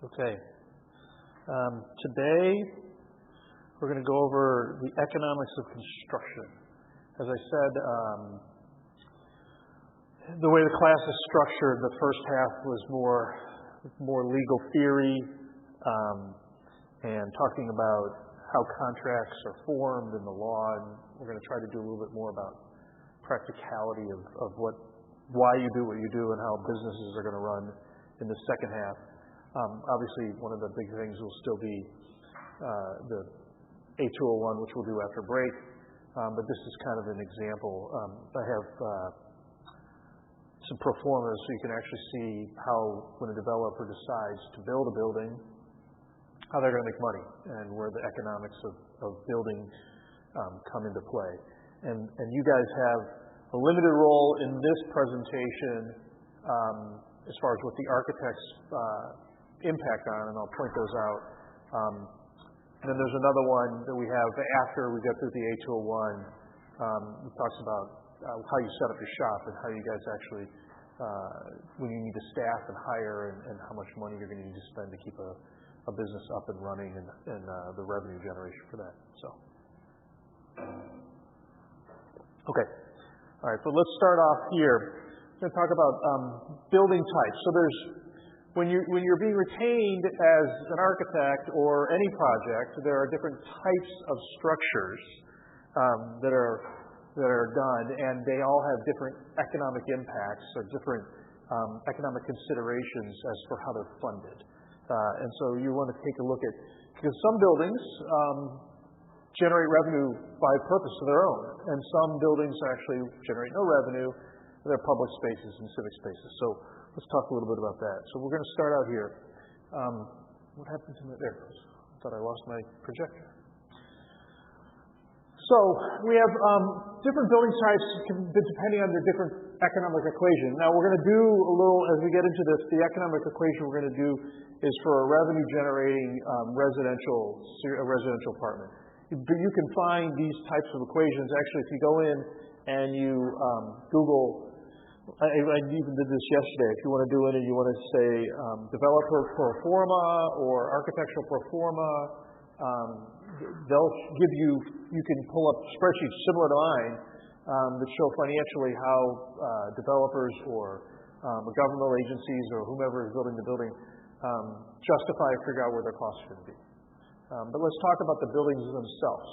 Okay. Today, we're going to go over the economics of construction. As I said, the way the class is structured, the first half was more legal theory and talking about how contracts are formed in the law, and we're going to try to do a little bit more about practicality of why you do what you do and how businesses are going to run in the second half. Obviously, one of the big things will still be the A201, which we'll do after break, but this is kind of an example. I have some pro formas so you can actually see how, when a developer decides to build a building, how they're going to make money and where the economics of building come into play. And you guys have a limited role in this presentation as far as what the architects impact on, and I'll point those out. And then there's another one that we have after we get through the A201. It talks about how you set up your shop and how you guys actually, when you need to staff and hire and how much money you're going to need to spend to keep a business up and running and the revenue generation for that. So, okay. All right, so let's start off here. We're going to talk about building types. So when you're being retained as an architect or any project, there are different types of structures that are done, and they all have different economic impacts or different economic considerations as for how they're funded. And so you want to take a look at, because some buildings generate revenue by purpose of their own, and some buildings actually generate no revenue. They're public spaces and civic spaces. So let's talk a little bit about that. So we're going to start out here. What happened to me? There it goes. I thought I lost my projector. So we have different building types depending on the different economic equation. Now we're going to do a little, as we get into this, the economic equation we're going to do is for a revenue generating residential apartment. You can find these types of equations. Actually, if you go in and you Google, I even did this yesterday. If you want to do it and you want to say developer pro forma or architectural pro forma, they'll give you can pull up spreadsheets similar to mine that show financially how developers or governmental agencies or whomever is building the building justify or figure out where their costs should be. But let's talk about the buildings themselves.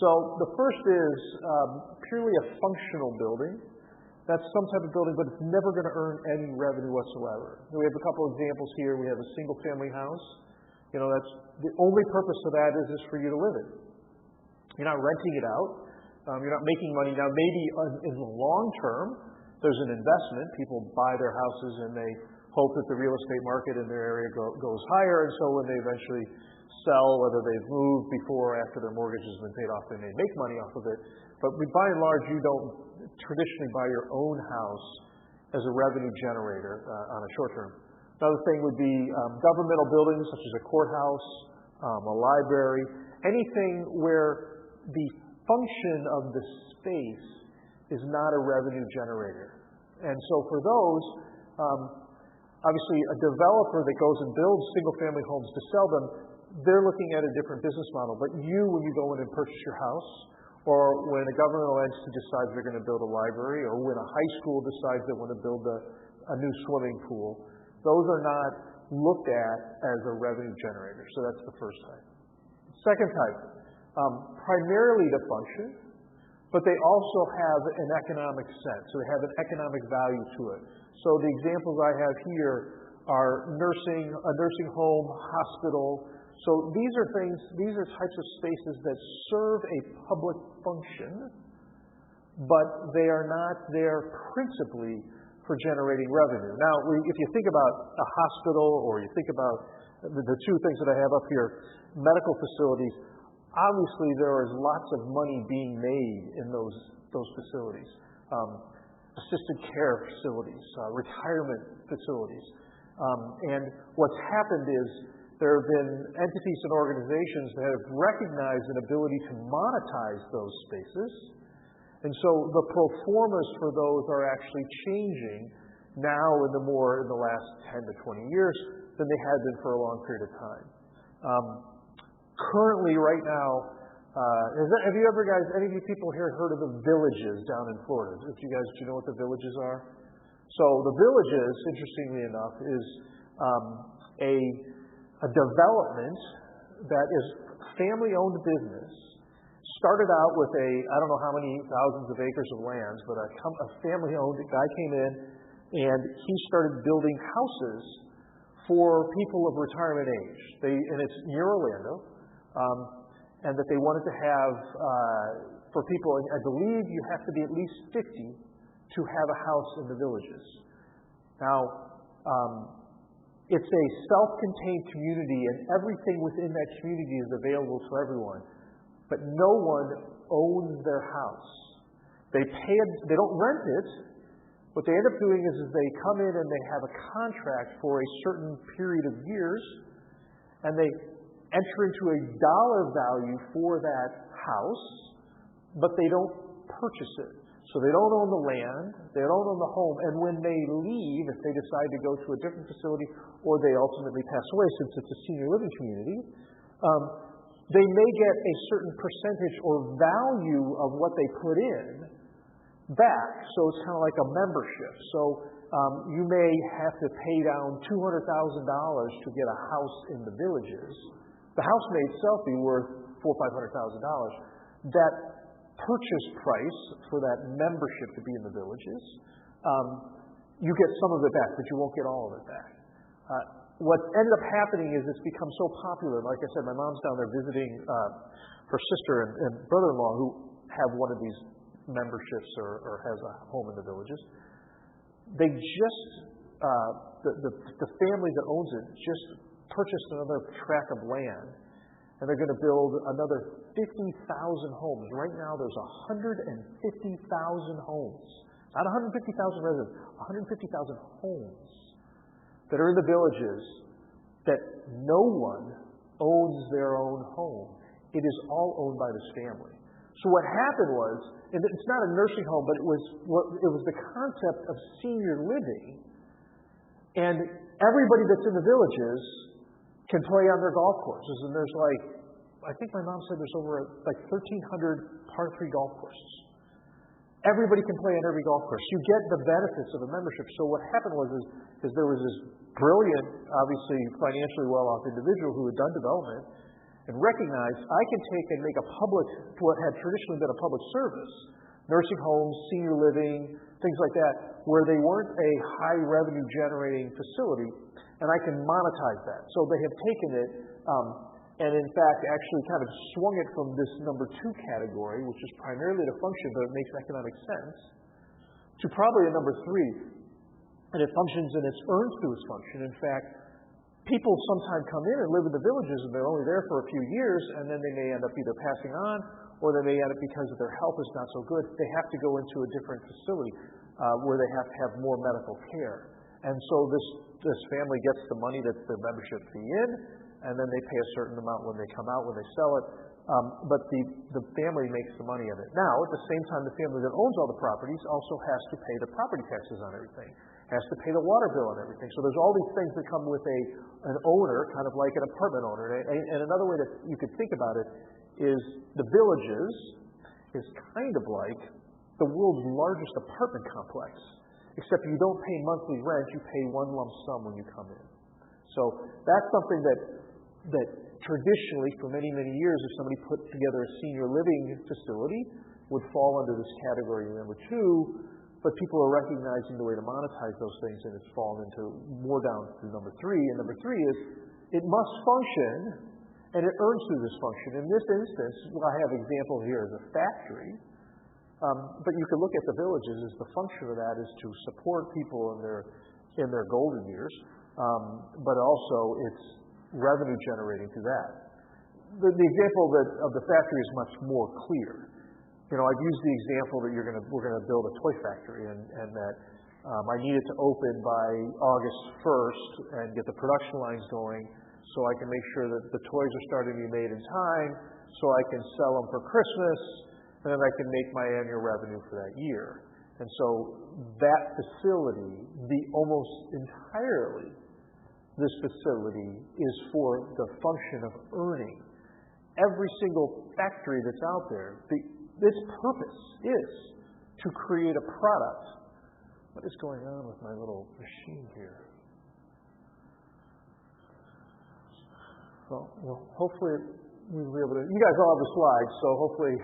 So the first is purely a functional building. That's some type of building, but it's never going to earn any revenue whatsoever. We have a couple examples here. We have a single-family house. You know, that's the only purpose of that is for you to live in. You're not renting it out. You're not making money. Now, maybe in the long term, there's an investment. People buy their houses and they hope that the real estate market in their area goes higher, and so when they eventually sell, whether they've moved before or after their mortgage has been paid off, they may make money off of it. But by and large, you don't traditionally buy your own house as a revenue generator on a short term. Another thing would be governmental buildings such as a courthouse, a library, anything where the function of the space is not a revenue generator. And so for those, obviously a developer that goes and builds single-family homes to sell them, they're looking at a different business model. But when you go in and purchase your house, or when a governmental entity decides they're going to build a library, or when a high school decides they want to build a new swimming pool, those are not looked at as a revenue generator. So that's the first type. Second type, primarily to function, but they also have an economic sense. So they have an economic value to it. So the examples I have here are a nursing home, hospital. So these are types of spaces that serve a public function, but they are not there principally for generating revenue. Now, if you think about a hospital or you think about the two things that I have up here, medical facilities, obviously there is lots of money being made in those facilities. Assisted care facilities, retirement facilities. And what's happened is there have been entities and organizations that have recognized an ability to monetize those spaces. And so the pro formas for those are actually changing now in the last 10 to 20 years than they had been for a long period of time. Currently, right now, have you ever guys, any of you people here heard of the Villages down in Florida? Do you know what the Villages are? So the Villages, interestingly enough, is a development that is family-owned business. Started out with I don't know how many thousands of acres of land, but a family-owned guy came in and he started building houses for people of retirement age. And it's near Orlando, and that they wanted to have for people. I believe you have to be at least 50 to have a house in the Villages. Now, it's a self-contained community, and everything within that community is available to everyone. But no one owns their house. They don't rent it. What they end up doing is they come in and they have a contract for a certain period of years, and they enter into a dollar value for that house, but they don't purchase it. So they don't own the land, they don't own the home, and when they leave, if they decide to go to a different facility or they ultimately pass away, since it's a senior living community, they may get a certain percentage or value of what they put in back. So it's kind of like a membership. So you may have to pay down $200,000 to get a house in the Villages. The house may itself be worth $400,000 or $500,000. That purchase price for that membership to be in the Villages, you get some of it back, but you won't get all of it back. What ended up happening is it's become so popular. Like I said, my mom's down there visiting her sister and brother-in-law who have one of these memberships or has a home in the Villages. They just, the family that owns it just purchased another tract of land, and they're going to build another 50,000 homes. Right now there's 150,000 homes. Not 150,000 residents, 150,000 homes that are in the Villages that no one owns their own home. It is all owned by this family. So what happened was, and it's not a nursing home, but it was the concept of senior living, and everybody that's in the Villages can play on their golf courses. And there's I think my mom said there's over 1,300 par 3 golf courses. Everybody can play on every golf course. You get the benefits of a membership. So what happened was there was this brilliant, obviously financially well-off individual who had done development and recognized I can take and make a public, what had traditionally been a public service, nursing homes, senior living, things like that, where they weren't a high revenue generating facility, and I can monetize that. So they have taken it and in fact actually kind of swung it from this number 2 category, which is primarily to function, but it makes economic sense, to probably a number 3. And it functions and it's earned through its function. In fact, people sometimes come in and live in the Villages and they're only there for a few years, and then they may end up either passing on or they may end up, because of their health is not so good, they have to go into a different facility where they have to have more medical care. And so this family gets the money that's their membership fee in, and then they pay a certain amount when they come out, when they sell it. But the family makes the money of it. Now, at the same time, the family that owns all the properties also has to pay the property taxes on everything, has to pay the water bill on everything. So there's all these things that come with an owner, kind of like an apartment owner. And another way that you could think about it is the Villages is kind of like the world's largest apartment complex, except you don't pay monthly rent, you pay one lump sum when you come in. So that's something that traditionally, for many, many years, if somebody put together a senior living facility, would fall under this category number 2, but people are recognizing the way to monetize those things, and it's fallen into more down to number 3. And number 3 is it must function, and it earns through this function. In this instance, I have an example here as a factory, but you can look at the Villages as the function of that is to support people in their golden years, but also it's revenue generating through that. The example of the factory is much more clear. I've used the example that we're going to build a toy factory, and that I need it to open by August 1st and get the production lines going, so I can make sure that the toys are starting to be made in time, so I can sell them for Christmas, and then I can make my annual revenue for that year. And so that facility, almost entirely, this facility is for the function of earning. Every single factory that's out there, its purpose is to create a product. What is going on with my little machine here? Well, hopefully we'll be able to. You guys all have the slides, so hopefully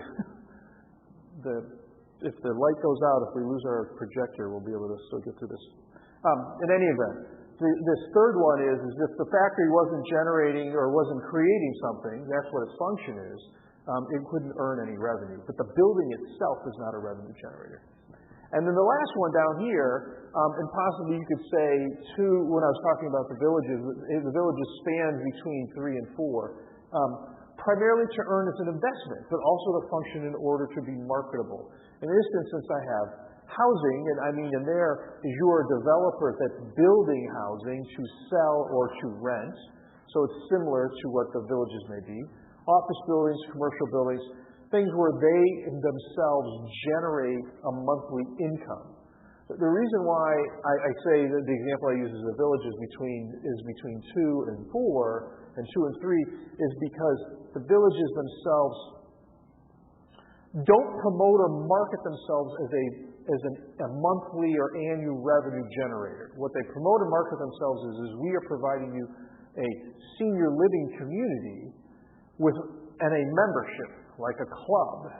if the light goes out, if we lose our projector, we'll be able to still get through this. In any event, this third one is if the factory wasn't generating or wasn't creating something, that's what its function is, it couldn't earn any revenue. But the building itself is not a revenue generator. And then the last one down here, and possibly you could say when I was talking about the villages span between 3 and 4, primarily to earn as an investment, but also to function in order to be marketable. In this instance, I have housing, and I mean in there is you're a developer that's building housing to sell or to rent. So it's similar to what the villages may be. Office buildings, commercial buildings, things where they themselves generate a monthly income. The reason why I say that the example I use as the villages is between 2 and 4 and 2 and 3 is because the villages themselves don't promote or market themselves as a monthly or annual revenue generator. What they promote and market themselves is we are providing you a senior living community and a membership, like a club,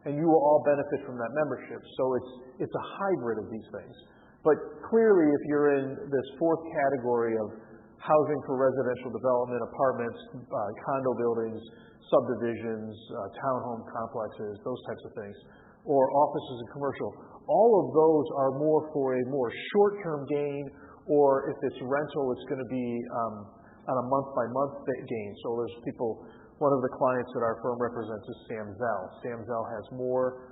and you will all benefit from that membership. So it's a hybrid of these things. But clearly, if you're in this fourth category of housing for residential development, apartments, condo buildings, subdivisions, townhome complexes, those types of things, or offices and commercial, all of those are more for a more short-term gain, or if it's rental, it's going to be on a month-by-month gain. So there's people. One of the clients that our firm represents is Sam Zell. Sam Zell has more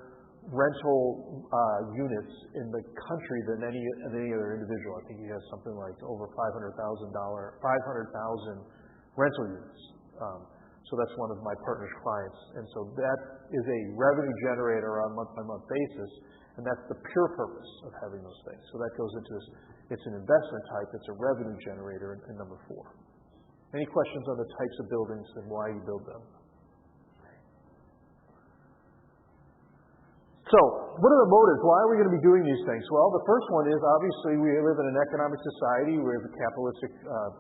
rental units in the country than any other individual. I think he has something like over 500,000 rental units. So that's one of my partner's clients. And so that is a revenue generator on a month-by-month basis, and that's the pure purpose of having those things. So that goes into this. It's an investment type. It's a revenue generator in number 4. Any questions on the types of buildings and why you build them? So, what are the motives? Why are we going to be doing these things? Well, the first one is obviously we live in an economic society. We have a capitalistic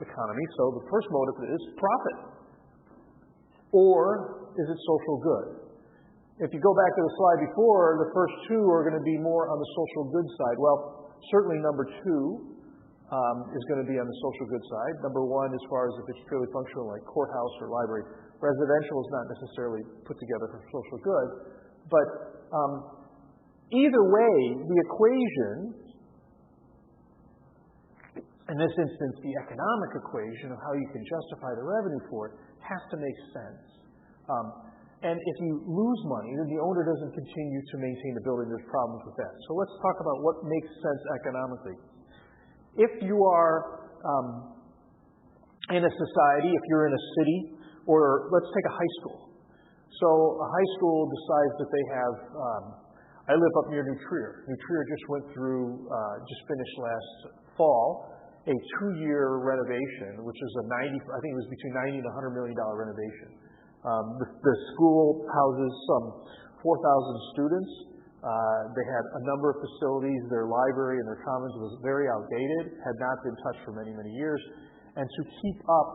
economy. So the first motive is profit. Or is it social good? If you go back to the slide before, the first 2 are going to be more on the social good side. Well, certainly number 2 is going to be on the social good side. Number 1, as far as if it's purely functional, like courthouse or library. Residential is not necessarily put together for social good. But either way, the equation, in this instance, the economic equation of how you can justify the revenue for it, has to make sense. And if you lose money, then the owner doesn't continue to maintain the building. There's problems with that. So let's talk about what makes sense economically. If you are in a society, if you're in a city, or let's take a high school. So a high school decides that they have, I live up near New Trier. New Trier just went through, just finished last fall, a 2-year renovation, which is I think it was between $90 and $100 million renovation. The school houses some 4,000 students. They had a number of facilities. Their library and their commons was very outdated, had not been touched for many, many years. And to keep up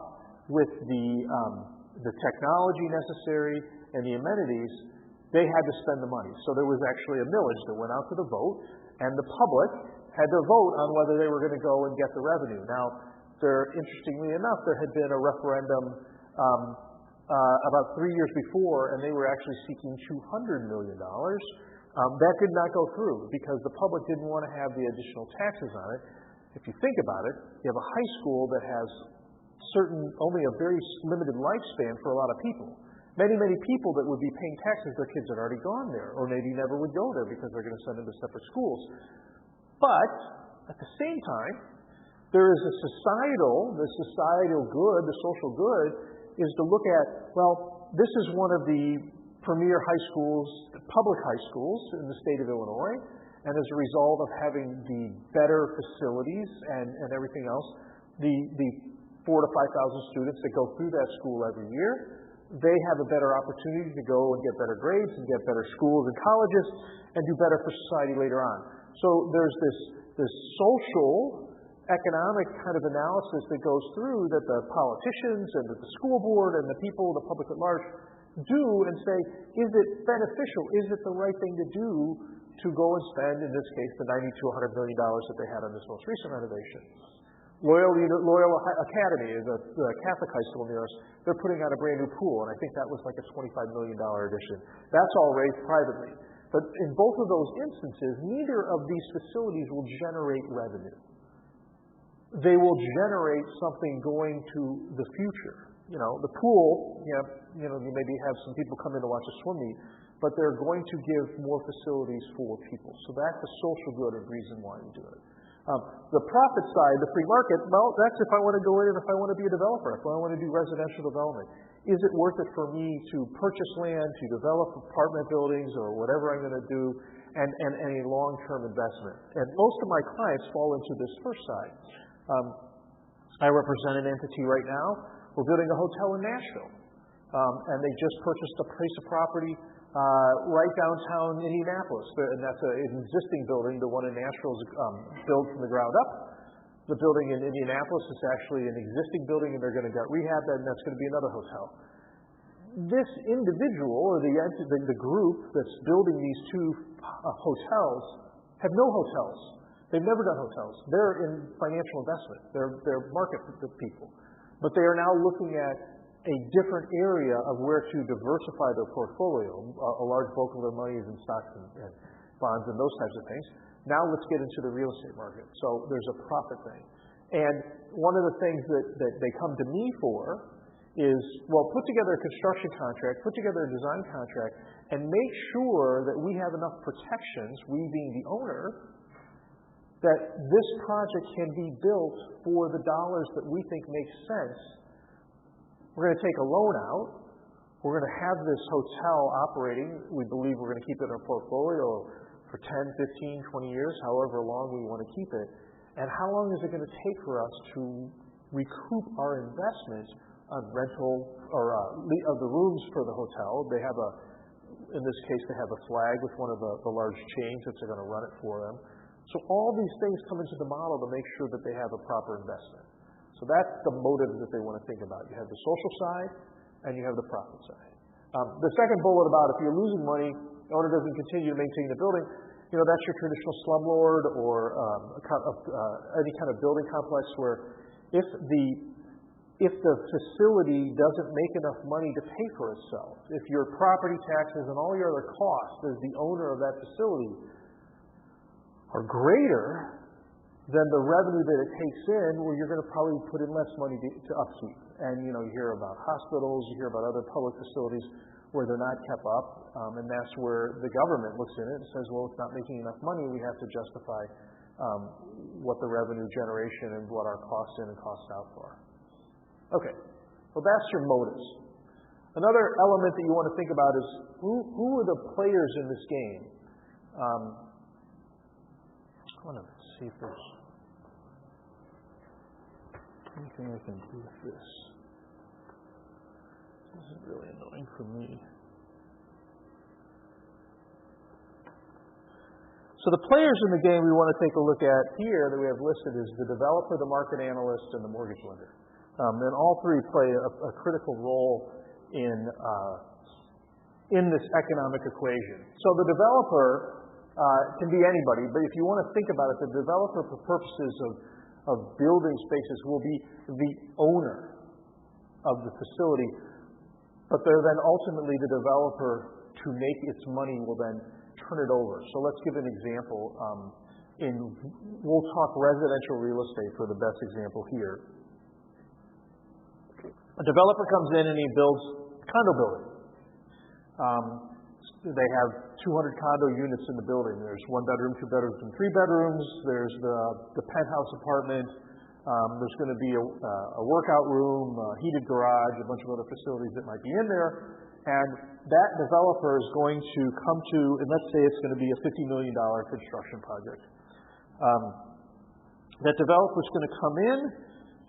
with the technology necessary and the amenities, they had to spend the money. So there was actually a millage that went out to the vote, and the public had to vote on whether they were going to go and get the revenue. Now, interestingly enough, there had been a referendum about 3 years before, and they were actually seeking $200 million. That did not go through because the public didn't want to have the additional taxes on it. If you think about it, you have a high school that has only a very limited lifespan for a lot of people. Many, many people that would be paying taxes, their kids had already gone there, or maybe never would go there because they're going to send them to separate schools. But at the same time, there is the societal good, the social good, is to look at, well, this is one of the premier high schools, public high schools in the state of Illinois, And as a result of having the better facilities and everything else, the 4,000 to 5,000 students that go through that school every year, they have a better opportunity to go and get better grades and get better schools and colleges and do better for society later on. So there's this social, economic kind of analysis that goes through that the politicians and that the school board and the people, the public at large, do and say, is it beneficial? Is it the right thing to do to go and spend, in this case, the $90 to $100 million that they had on this most recent renovation? Loyola Academy is a Catholic high school near us. They're putting out a brand new pool, and I think that was like a $25 million addition. That's all raised privately. But in both of those instances, neither of these facilities will generate revenue. They will generate something going to the future. You know, the pool, you maybe have some people come in to watch a swim meet, but they're going to give more facilities for people. So that's a social good and reason why you do it. The profit side, the free market, well, that's if I want to go in and if I want to be a developer, if I want to do residential development. Is it worth it for me to purchase land, to develop apartment buildings or whatever I'm going to do, and a long-term investment? And most of my clients fall into this first side. I represent an entity right now. We're building a hotel in Nashville, and they just purchased a piece of property right downtown Indianapolis, and that's an existing building. The one in Nashville is built from the ground up. The building in Indianapolis is actually an existing building, and they're going to get rehab, and that's going to be another hotel. This individual, or the group that's building these two hotels, have no hotels. They've never done hotels. They're in financial investment. They're market people. But they are now looking at a different area of where to diversify their portfolio. A large bulk of their money is in stocks and bonds and those types of things. Now let's get into the real estate market. So there's a profit thing. And one of the things that they come to me for is, well, put together a construction contract, put together a design contract, and make sure that we have enough protections, we being the owner, that this project can be built for the dollars that we think makes sense. We're going to take a loan out. We're going to have this hotel operating. We believe we're going to keep it in our portfolio for 10, 15, 20 years, however long we want to keep it. And how long is it going to take for us to recoup our investment on rental or of the rooms for the hotel? They have in this case, they have a flag with one of the large chains that's going to run it for them. So all these things come into the model to make sure that they have a proper investment. So that's the motive that they want to think about. You have the social side, and you have the profit side. The second bullet about if you're losing money, the owner doesn't continue to maintain the building, that's your traditional slumlord or any kind of building complex where if the facility doesn't make enough money to pay for itself, if your property taxes and all your other costs as the owner of that facility are greater than the revenue that it takes in, well, you're going to probably put in less money to upkeep. And, you hear about hospitals, you hear about other public facilities where they're not kept up, and that's where the government looks in it and says, well, it's not making enough money, we have to justify what the revenue generation and what our costs in and costs out are. Okay, so that's your motives. Another element that you want to think about is who are the players in this game? I want to see if there's anything I can do with this. This is really annoying for me. So the players in the game we want to take a look at here that we have listed is the developer, the market analyst, and the mortgage lender. And all three play a critical role in this economic equation. So the developer can be anybody, but if you want to think about it, the developer for purposes of building spaces will be the owner of the facility, but they're then ultimately the developer to make its money will then turn it over. So let's give an example. We'll talk residential real estate for the best example here. A developer comes in and he builds a condo building. They have 200 condo units in the building. There's 1 bedroom, 2 bedrooms, and 3 bedrooms. There's the penthouse apartment. There's going to be a workout room, a heated garage, a bunch of other facilities that might be in there. And that developer is going to come to, and let's say it's going to be a $50 million construction project. That developer is going to come in.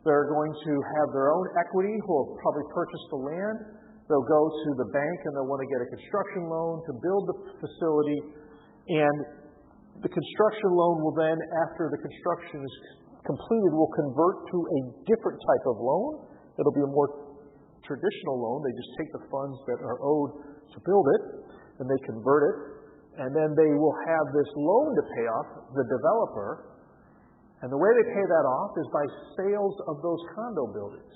They're going to have their own equity, who will probably purchase the land. They'll go to the bank and they'll want to get a construction loan to build the facility. And the construction loan will then, after the construction is completed, will convert to a different type of loan. It'll be a more traditional loan. They just take the funds that are owed to build it, and they convert it. And then they will have this loan to pay off the developer. And the way they pay that off is by sales of those condo buildings.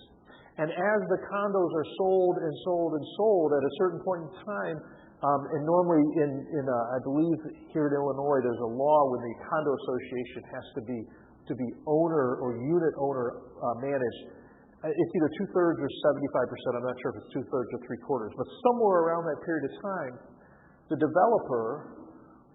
And as the condos are sold and sold and sold, at a certain point in time, and normally I believe here in Illinois, there's a law when the condo association has to be owner or unit owner managed. It's either 2/3 or 75%. I'm not sure if it's 2/3 or 3/4, but somewhere around that period of time, the developer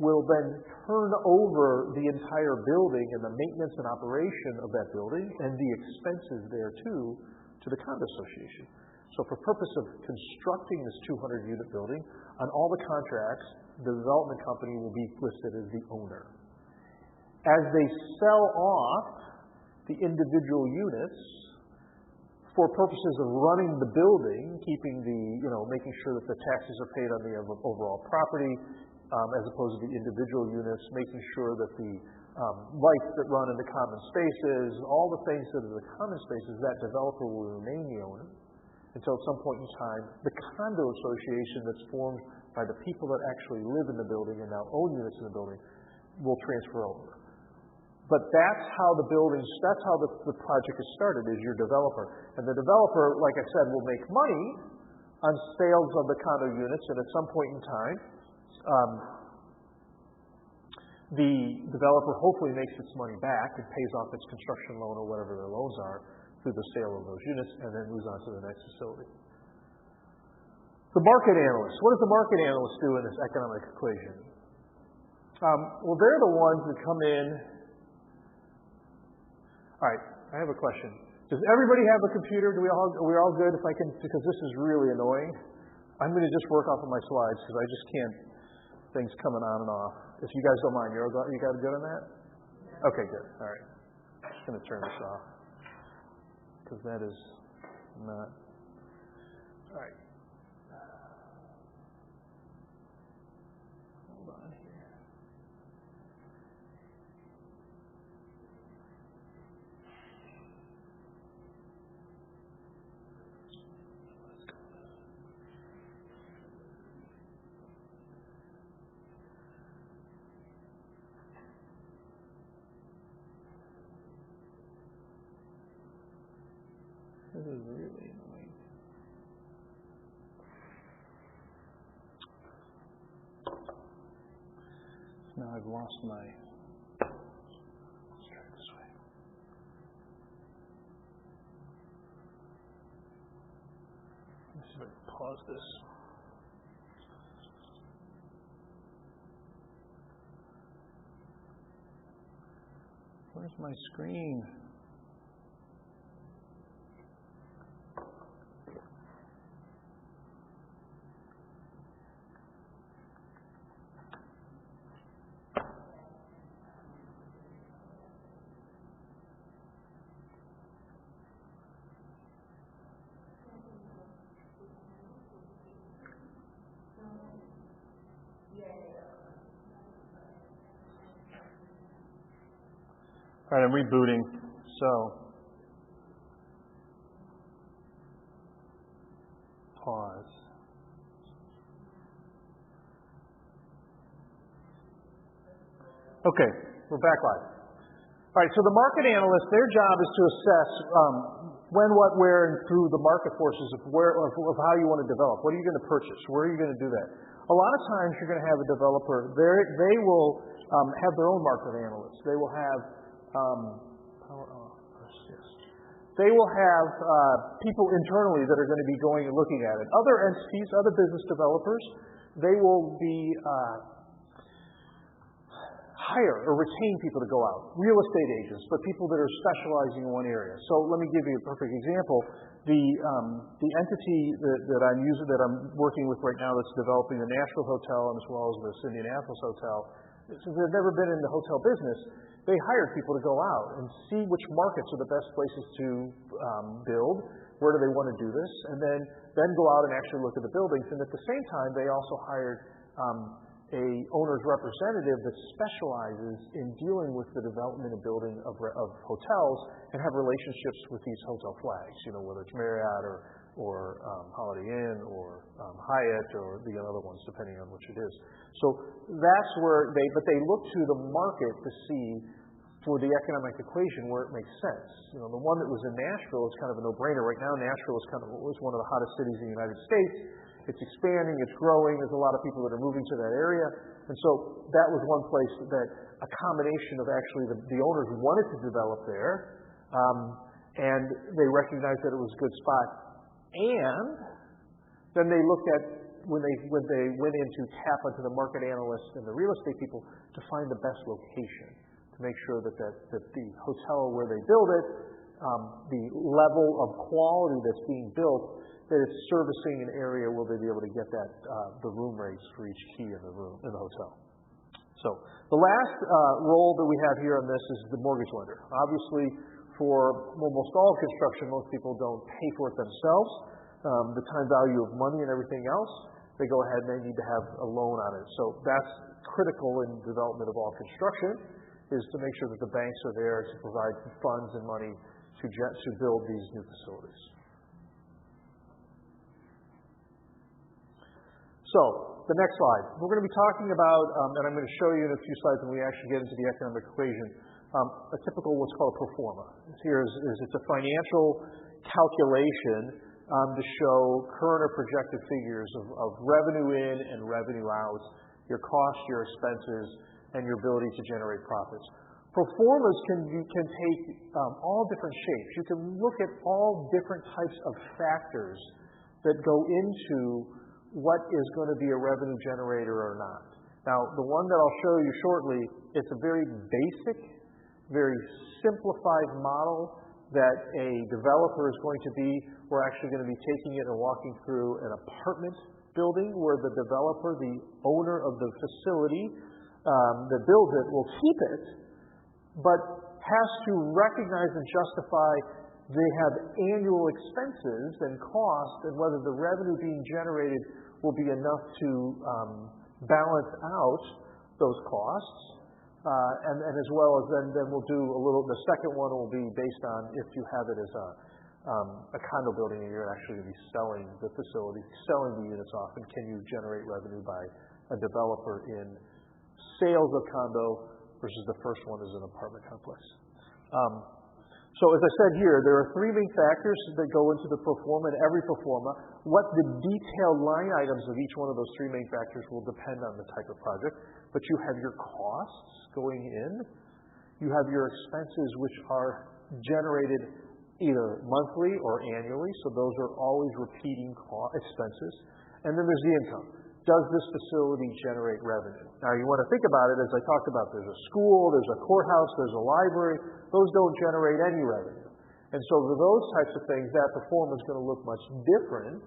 will then turn over the entire building and the maintenance and operation of that building and the expenses there too to the condo association. So for purpose of constructing this 200-unit building, on all the contracts, the development company will be listed as the owner. As they sell off the individual units, for purposes of running the building, keeping making sure that the taxes are paid on the overall property, as opposed to the individual units, making sure that the lights that run in the common spaces, all the things that are the common spaces, that developer will remain the owner until at some point in time, the condo association that's formed by the people that actually live in the building and now own units in the building will transfer over. But that's how the project is started, is your developer. And the developer, like I said, will make money on sales of the condo units, and at some point in time, the developer hopefully makes its money back and pays off its construction loan or whatever their loans are through the sale of those units, and then moves on to the next facility. The market analyst. What does the market analyst do in this economic equation? Well, they're the ones that come in. All right, I have a question. Does everybody have a computer? Are we all good? Because this is really annoying. I'm going to just work off of my slides because I just can't. Things coming on and off. If you guys don't mind, you got good on that? Okay, good. All right. I'm just going to turn this off because that is not. All right. Hold on here. This is really annoying. Now I've lost my. Let's try it this way. Let's see if I can pause this. Where's my screen? All right, I'm rebooting. So, pause. Okay, we're back live. All right, so the market analyst, their job is to assess when, what, where, and through the market forces of how you want to develop. What are you going to purchase? Where are you going to do that? A lot of times you're going to have a developer. They will have their own market analysts. They will have They will have people internally that are going to be going and looking at it. Other entities, other business developers, they will be hire or retain people to go out. Real estate agents, but people that are specializing in one area. So let me give you a perfect example. The entity that I'm using, that I'm working with right now, that's developing the Nashville hotel and as well as this Indianapolis hotel, since they've never been in the hotel business, they hired people to go out and see which markets are the best places to build, where do they want to do this, and then go out and actually look at the buildings. And at the same time, they also hired a owner's representative that specializes in dealing with the development and building of hotels and have relationships with these hotel flags, whether it's Marriott or Holiday Inn or Hyatt or the other ones, depending on which it is. So that's where but they look to the market to see for the economic equation where it makes sense. The one that was in Nashville is kind of a no-brainer. Right now, Nashville is one of the hottest cities in the United States. It's expanding, it's growing, there's a lot of people that are moving to that area. And so that was one place that a combination of actually the owners wanted to develop there, and they recognized that it was a good spot. And then they looked at, when they went in to tap into the market analysts and the real estate people to find the best location, to make sure that the hotel where they build it, the level of quality that's being built, that it's servicing an area where they'll be able to get the room rates for each key in the hotel. So the last role that we have here on this is the mortgage lender. Obviously, for almost all construction, most people don't pay for it themselves. The time value of money and everything else, they go ahead and they need to have a loan on it. So that's critical in development of all construction, is to make sure that the banks are there to provide funds and money to build these new facilities. So, the next slide. We're going to be talking about, and I'm going to show you in a few slides when we actually get into the economic equation, a typical what's called a pro forma. Here is it's a financial calculation to show current or projected figures of revenue in and revenue out, your costs, your expenses, and your ability to generate profits. Pro formas can take all different shapes. You can look at all different types of factors that go into what is going to be a revenue generator or not. Now, the one that I'll show you shortly, it's a very basic, very simplified model that a developer is going to be. We're actually going to be taking it and walking through an apartment building where the developer, the owner of the facility that builds it, will keep it, but has to recognize and justify they have annual expenses and costs, and whether the revenue being generated will be enough to balance out those costs, and as well as then we'll do the second one will be based on if you have it as a condo building and you're actually going to be selling the facility, selling the units off, and can you generate revenue by a developer in sales of condo versus the first one is an apartment complex. So as I said here, there are three main factors that go into the pro forma, and every pro forma. What the detailed line items of each one of those three main factors will depend on the type of project. But you have your costs going in. You have your expenses, which are generated either monthly or annually, so those are always repeating expenses. And then there's the income. Does this facility generate revenue? Now, you want to think about it, as I talked about, there's a school, there's a courthouse, there's a library. Those don't generate any revenue. And so for those types of things, that pro forma is going to look much different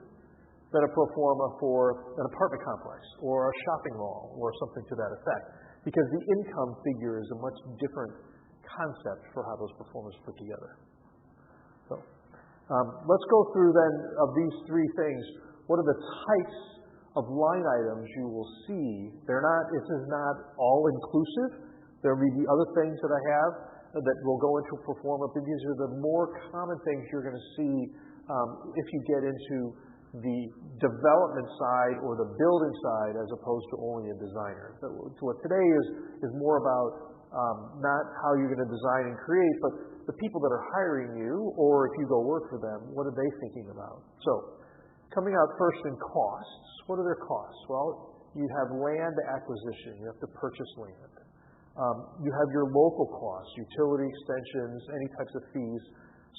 than a pro forma for an apartment complex or a shopping mall or something to that effect, because the income figure is a much different concept for how those pro formas put together. So let's go through then of these three things. What are the types of line items you will see? This is not all inclusive. There will be the other things that I have that will go into pro forma, but these are the more common things you're going to see if you get into the development side or the building side as opposed to only a designer. So what today is more about not how you're going to design and create, but the people that are hiring you, or if you go work for them, what are they thinking about? So coming out first in costs. What are their costs? Well, you have land acquisition. You have to purchase land. You have your local costs, utility extensions, any types of fees.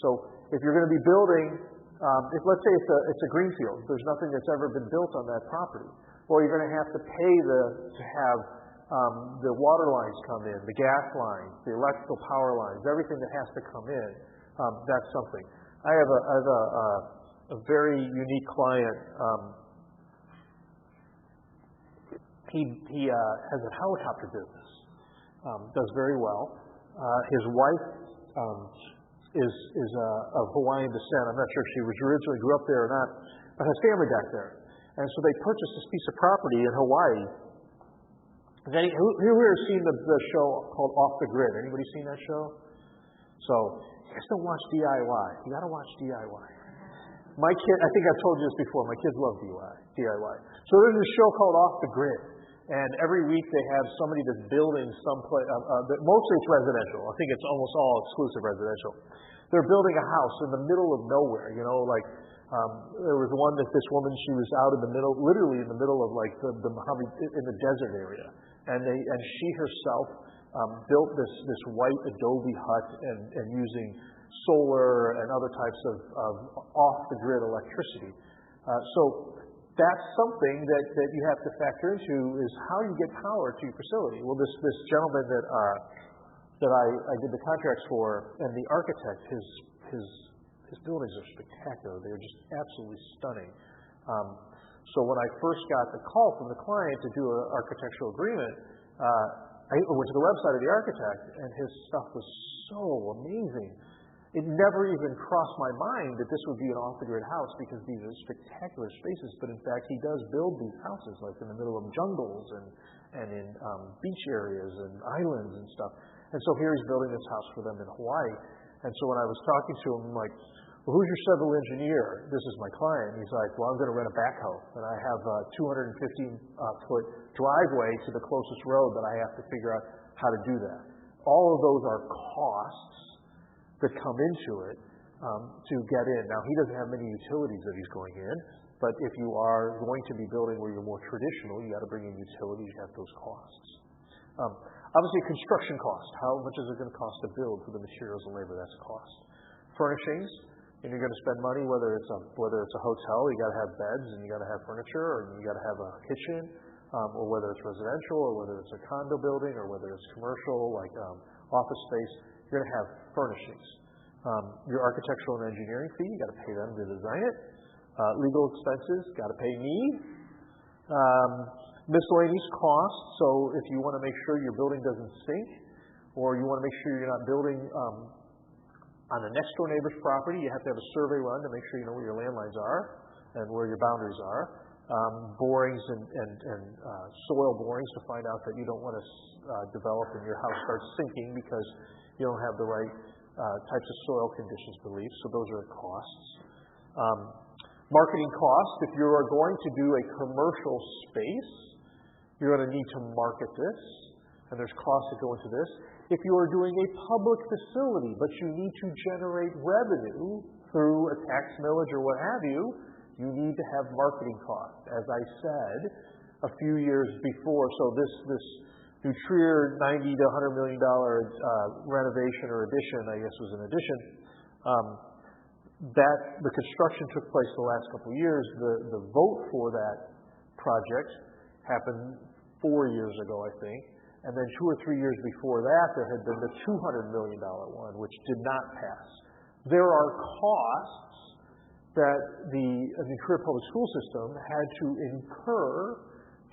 So if you're going to be building, let's say it's a greenfield, there's nothing that's ever been built on that property. Well, you're going to have to pay to have the water lines come in, the gas lines, the electrical power lines, everything that has to come in. That's something. I have a very unique client. He has a helicopter business, does very well. His wife is of Hawaiian descent. I'm not sure if she originally grew up there or not, but has family back there. And so they purchased this piece of property in Hawaii. Who here has seen the show called Off the Grid? Anybody seen that show? So you guys don't watch DIY. You got to watch DIY. My kid, I think I've told you this before. My kids love DIY. So there's a show called Off the Grid, and every week they have somebody that's building someplace. Mostly it's residential. I think it's almost all exclusive residential. They're building a house in the middle of nowhere. You know, like there was one that this woman, she was out in the middle, literally in the middle of like the Mojave, in the desert area, and she herself built this white adobe hut and using solar and other types of off-the-grid electricity. So that's something that you have to factor into is how you get power to your facility. Well, this gentleman that I did the contracts for, and the architect, his buildings are spectacular. They're just absolutely stunning. So when I first got the call from the client to do an architectural agreement, I went to the website of the architect, and his stuff was so amazing. It never even crossed my mind that this would be an off-the-grid house because these are spectacular spaces. But in fact, he does build these houses like in the middle of jungles and in beach areas and islands and stuff. And so here he's building this house for them in Hawaii. And so when I was talking to him, I'm like, well, who's your civil engineer? This is my client. He's like, well, I'm going to rent a backhoe. And I have a 215-foot driveway to the closest road that I have to figure out how to do that. All of those are costs that come into it to get in. Now, he doesn't have many utilities that he's going in, but if you are going to be building where you're more traditional, you got to bring in utilities, you have those costs. Obviously, construction cost. How much is it going to cost to build for the materials and labor? That's a cost. Furnishings, and you're going to spend money, whether it's a hotel, you got to have beds and you got to have furniture, or you got to have a kitchen, or whether it's residential, or whether it's a condo building, or whether it's commercial, like office space, you're going to have furnishings. Your architectural and engineering fee, you got to pay them to design it. Legal expenses, got to pay me. Miscellaneous costs, so if you want to make sure your building doesn't sink, or you want to make sure you're not building on the next door neighbor's property, you have to have a survey run to make sure you know where your landlines are and where your boundaries are. Borings and soil borings to find out that you don't want to develop and your house starts sinking because you don't have the right types of soil conditions beliefs. So those are costs. Marketing costs. If you are going to do a commercial space, you're going to need to market this, and there's costs that go into this. If you are doing a public facility, but you need to generate revenue through a tax millage or what have you, you need to have marketing costs. As I said a few years before, so this New Trier $90 to $100 million renovation or addition, I guess was an addition, that the construction took place the last couple of years. The vote for that project happened 4 years ago, I think. And then 2 or 3 years before that, there had been the $200 million one, which did not pass. There are costs that the New Trier public school system had to incur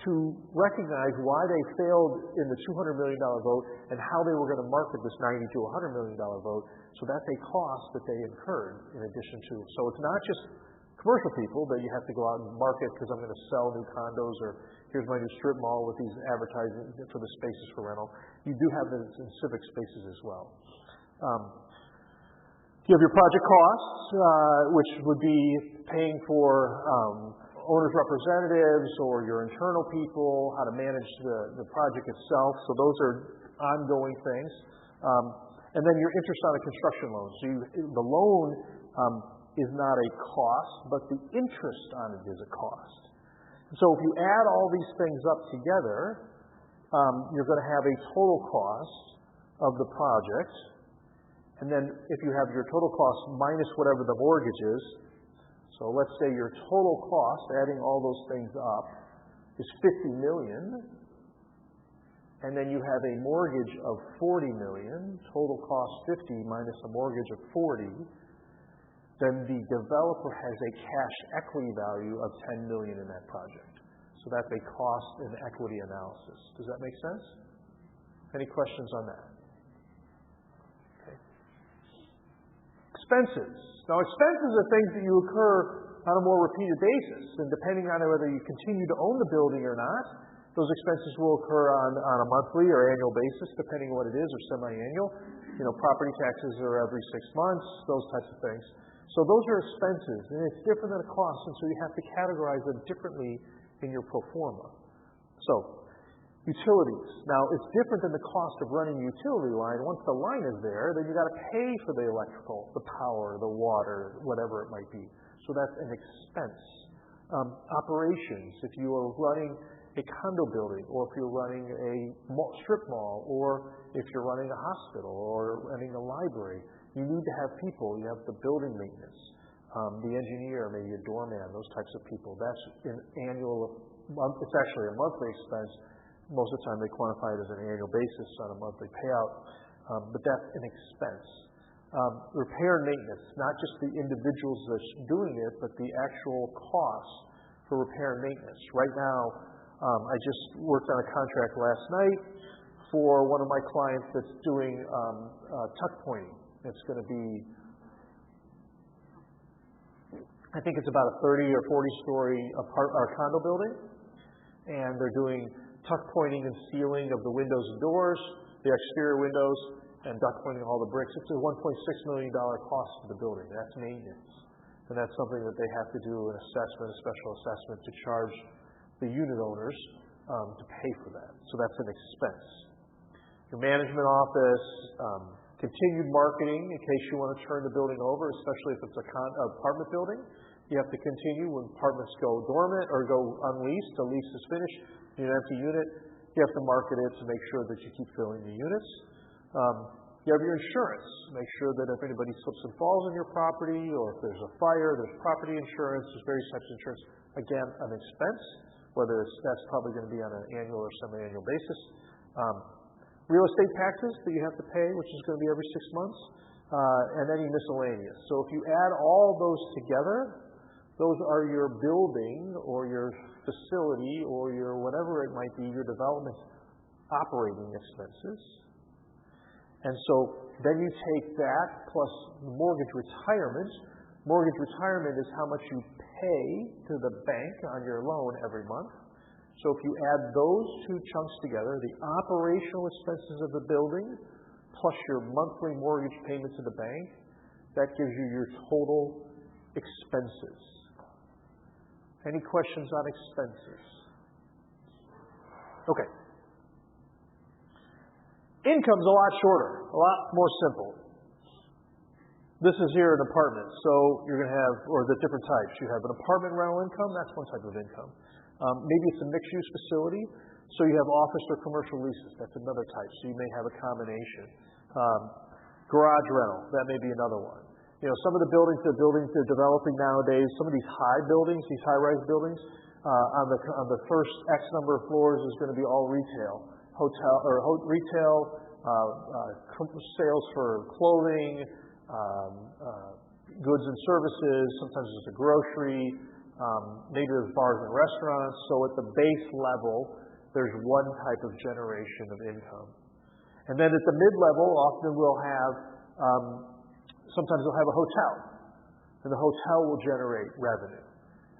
to recognize why they failed in the $200 million vote and how they were going to market this $90 to $100 million vote. So that's a cost that they incurred in addition to. So it's not just commercial people that you have to go out and market because I'm going to sell new condos or here's my new strip mall with these advertising for the spaces for rental. You do have this in civic spaces as well. You have your project costs, which would be paying for owners' representatives or your internal people, how to manage the project itself. So those are ongoing things. And then your interest on a construction loan. So the loan is not a cost, but the interest on it is a cost. So if you add all these things up together, you're going to have a total cost of the project. And then if you have your total cost minus whatever the mortgage is, so let's say your total cost, adding all those things up, is $50 million. And then you have a mortgage of $40 million, total cost $50 minus a mortgage of $40. then the developer has a cash equity value of $10 million in that project. So that's a cost and equity analysis. Does that make sense? Any questions on that? Okay. Expenses. Now, expenses are things that you incur on a more repeated basis, and depending on whether you continue to own the building or not, those expenses will occur on a monthly or annual basis, depending on what it is, or semi-annual. Property taxes are every 6 months, those types of things. So those are expenses, and it's different than a cost, and so you have to categorize them differently in your pro forma. So, utilities. Now, it's different than the cost of running a utility line. Once the line is there, then you got to pay for the electrical, the power, the water, whatever it might be. So that's an expense. Operations. If you are running a condo building, or if you're running a strip mall, or if you're running a hospital, or running a library, you need to have people. You have the building maintenance, the engineer, maybe a doorman, those types of people. That's an annual, it's actually a monthly expense. Most of the time they quantify it as an annual basis on a monthly payout, but that's an expense. Repair and maintenance, not just the individuals that's doing it, but the actual cost for repair and maintenance. Right now, I just worked on a contract last night for one of my clients that's doing tuck pointing. It's going to be, I think it's about a 30 or 40-story condo building, and they're doing tuck pointing and sealing of the windows and doors, the exterior windows, and duct pointing all the bricks. It's a $1.6 million cost for the building. That's maintenance, and that's something that they have to do an assessment, a special assessment, to charge the unit owners to pay for that. So that's an expense. Your management office, continued marketing in case you want to turn the building over, especially if it's an apartment building. You have to continue when apartments go dormant or go unleased, the lease is finished, you need an empty unit, you have to market it to make sure that you keep filling the units. You have your insurance. Make sure that if anybody slips and falls on your property, or if there's a fire, there's property insurance, there's various types of insurance. Again, an expense, whether that's probably going to be on an annual or semi-annual basis. Real estate taxes that you have to pay, which is going to be every 6 months, and any miscellaneous. So if you add all those together, those are your building or your facility or your whatever it might be, your development operating expenses. And so then you take that plus mortgage retirement. Mortgage retirement is how much you pay to the bank on your loan every month. So if you add those two chunks together, the operational expenses of the building plus your monthly mortgage payment to the bank, that gives you your total expenses. Any questions on expenses? Okay. Income's a lot shorter, a lot more simple. This is here an apartment, so you're going to have, or the different types. You have an apartment rental income, that's one type of income. Maybe it's a mixed-use facility, so you have office or commercial leases. That's another type, so you may have a combination. Garage rental, that may be another one. Some of the buildings they're developing nowadays, some of these high buildings, these high-rise buildings, on the first X number of floors is going to be all retail. Retail, sales for clothing, goods and services, sometimes it's a grocery, maybe there's bars and restaurants. So at the base level, there's one type of generation of income. And then at the mid-level, often we'll have, sometimes we'll have a hotel, and the hotel will generate revenue,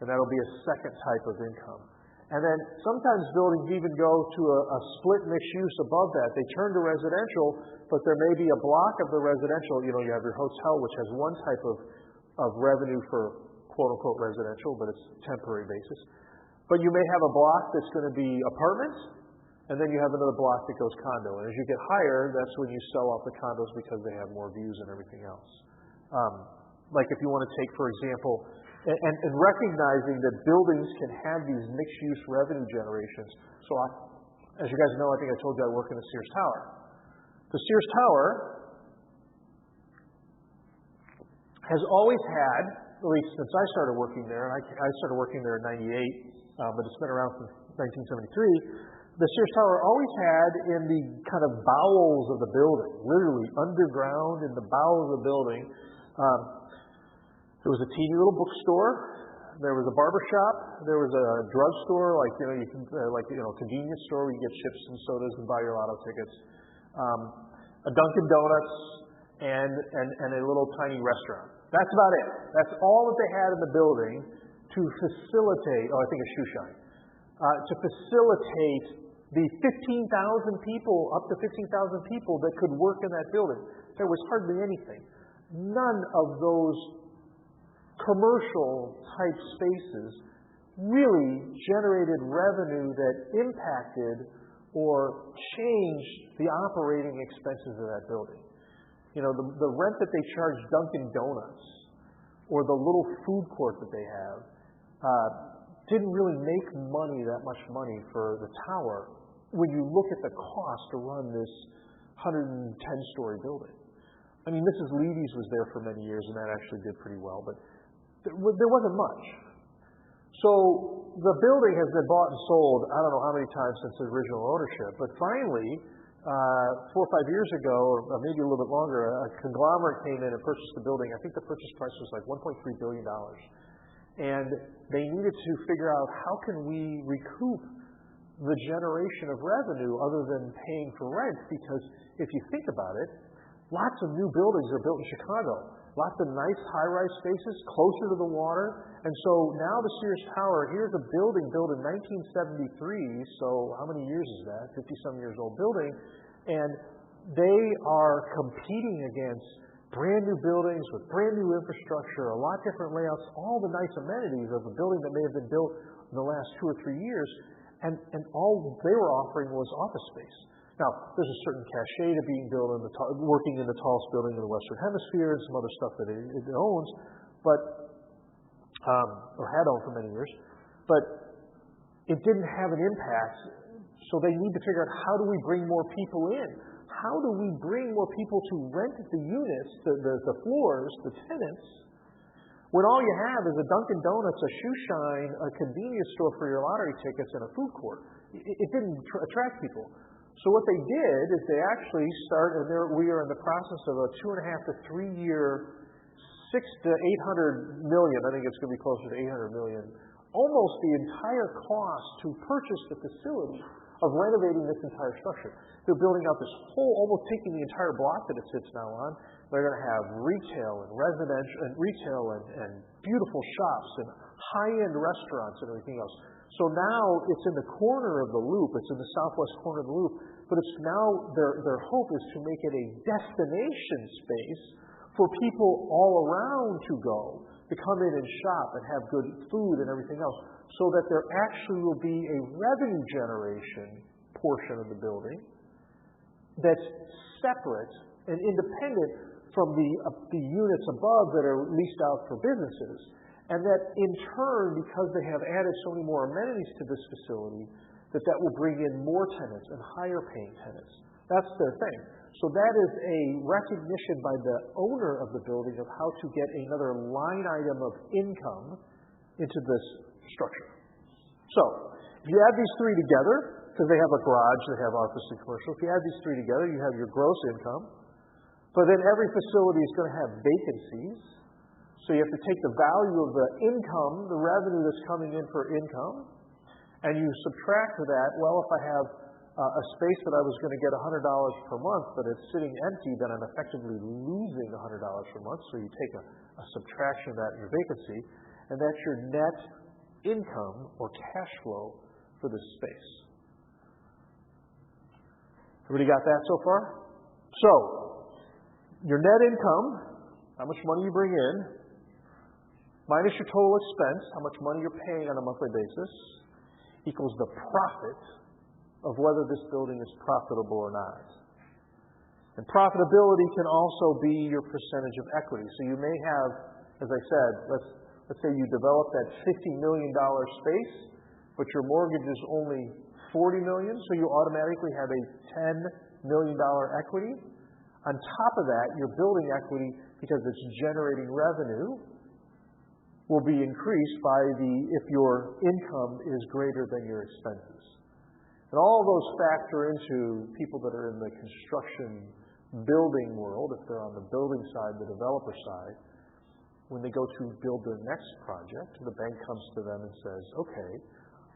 and that'll be a second type of income. And then sometimes buildings even go to a split mixed use above that. They turn to residential, but there may be a block of the residential. You have your hotel, which has one type of revenue for quote-unquote residential, but it's temporary basis. But you may have a block that's going to be apartments, and then you have another block that goes condo. And as you get higher, that's when you sell off the condos because they have more views and everything else. Like if you want to take, for example, and recognizing that buildings can have these mixed-use revenue generations. So as you guys know, I think I told you I work in the Sears Tower. The Sears Tower has always had, at least since I started working there, and I started working there in 98, but it's been around since 1973, the Sears Tower always had in the kind of bowels of the building, literally underground in the bowels of the building, There was a teeny little bookstore. There was a barber shop. There was a drugstore, convenience store where you get chips and sodas and buy your lotto tickets. A Dunkin' Donuts and a little tiny restaurant. That's about it. That's all that they had in the building to facilitate. Oh, I think a shoe shine. To facilitate the 15,000 people, up to 15,000 people that could work in that building. There was hardly anything. None of those commercial type spaces really generated revenue that impacted or changed the operating expenses of that building. You know, the rent that they charge Dunkin' Donuts or the little food court that they have didn't really make that much money for the tower when you look at the cost to run this 110-story building. I mean, Mrs. Levy's was there for many years, and that actually did pretty well, but there wasn't much. So the building has been bought and sold, I don't know how many times since the original ownership, but finally, 4 or 5 years ago, or maybe a little bit longer, a conglomerate came in and purchased the building. I think the purchase price was like $1.3 billion. And they needed to figure out how can we recoup the generation of revenue other than paying for rent, because if you think about it, lots of new buildings are built in Chicago. Lots of nice high-rise spaces closer to the water. And so now the Sears Tower, here's a building built in 1973. So how many years is that? 50-some years old building. And they are competing against brand new buildings with brand new infrastructure, a lot different layouts, all the nice amenities of a building that may have been built in the last 2 or 3 years. And all they were offering was office space. Now, there's a certain cachet to being built working in the tallest building in the Western Hemisphere and some other stuff that it owns, or had owned for many years. But it didn't have an impact, so they need to figure out how do we bring more people in? How do we bring more people to rent the units, the floors, the tenants, when all you have is a Dunkin' Donuts, a shoe shine, a convenience store for your lottery tickets, and a food court? It didn't attract people. So what they did is they actually we are in the process of a 2.5 to 3 year, $600 to $800 million. I think it's going to be closer to $800 million. Almost the entire cost to purchase the facility of renovating this entire structure. They're building out this whole, almost taking the entire block that it sits now on. They're going to have retail and residential and retail and beautiful shops and high-end restaurants and everything else. So now it's in the corner of the loop. It's in the southwest corner of the loop. But it's now their hope is to make it a destination space for people all around to go, to come in and shop and have good food and everything else, so that there actually will be a revenue generation portion of the building that's separate and independent from the units above that are leased out for businesses. And that in turn, because they have added so many more amenities to this facility, that will bring in more tenants and higher paying tenants. That's their thing. So that is a recognition by the owner of the building of how to get another line item of income into this structure. So if you add these three together, because they have a garage, they have office and commercial, if you add these three together, you have your gross income. But then every facility is going to have vacancies. So you have to take the value of the income, the revenue that's coming in for income, and you subtract to that, well, if I have a space that I was going to get $100 per month, but it's sitting empty, then I'm effectively losing $100 per month. So you take a subtraction of that in your vacancy, and that's your net income or cash flow for this space. Everybody got that so far? So, your net income, how much money you bring in, minus your total expense, how much money you're paying on a monthly basis, equals the profit of whether this building is profitable or not. And profitability can also be your percentage of equity. So you may have, as I said, let's say you develop that $50 million space, but your mortgage is only $40 million, so you automatically have a $10 million equity. On top of that, your building equity, because it's generating revenue, will be increased by if your income is greater than your expenses. And all those factor into people that are in the construction building world, if they're on the building side, the developer side, when they go to build their next project, the bank comes to them and says, okay,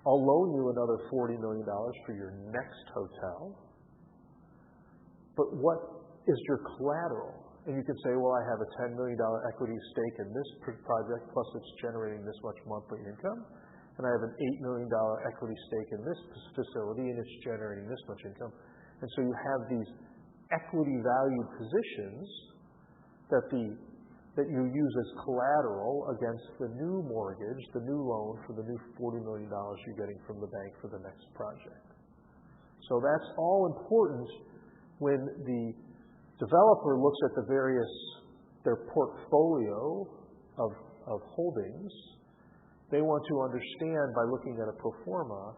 I'll loan you another $40 million for your next hotel, but what is your collateral? And you can say, well, I have a $10 million equity stake in this project, plus it's generating this much monthly income, and I have an $8 million equity stake in this facility, and it's generating this much income. And so you have these equity valued positions that you use as collateral against the new mortgage, the new loan for the new $40 million you're getting from the bank for the next project. So that's all important when the developer looks at their portfolio of holdings. They want to understand by looking at a pro forma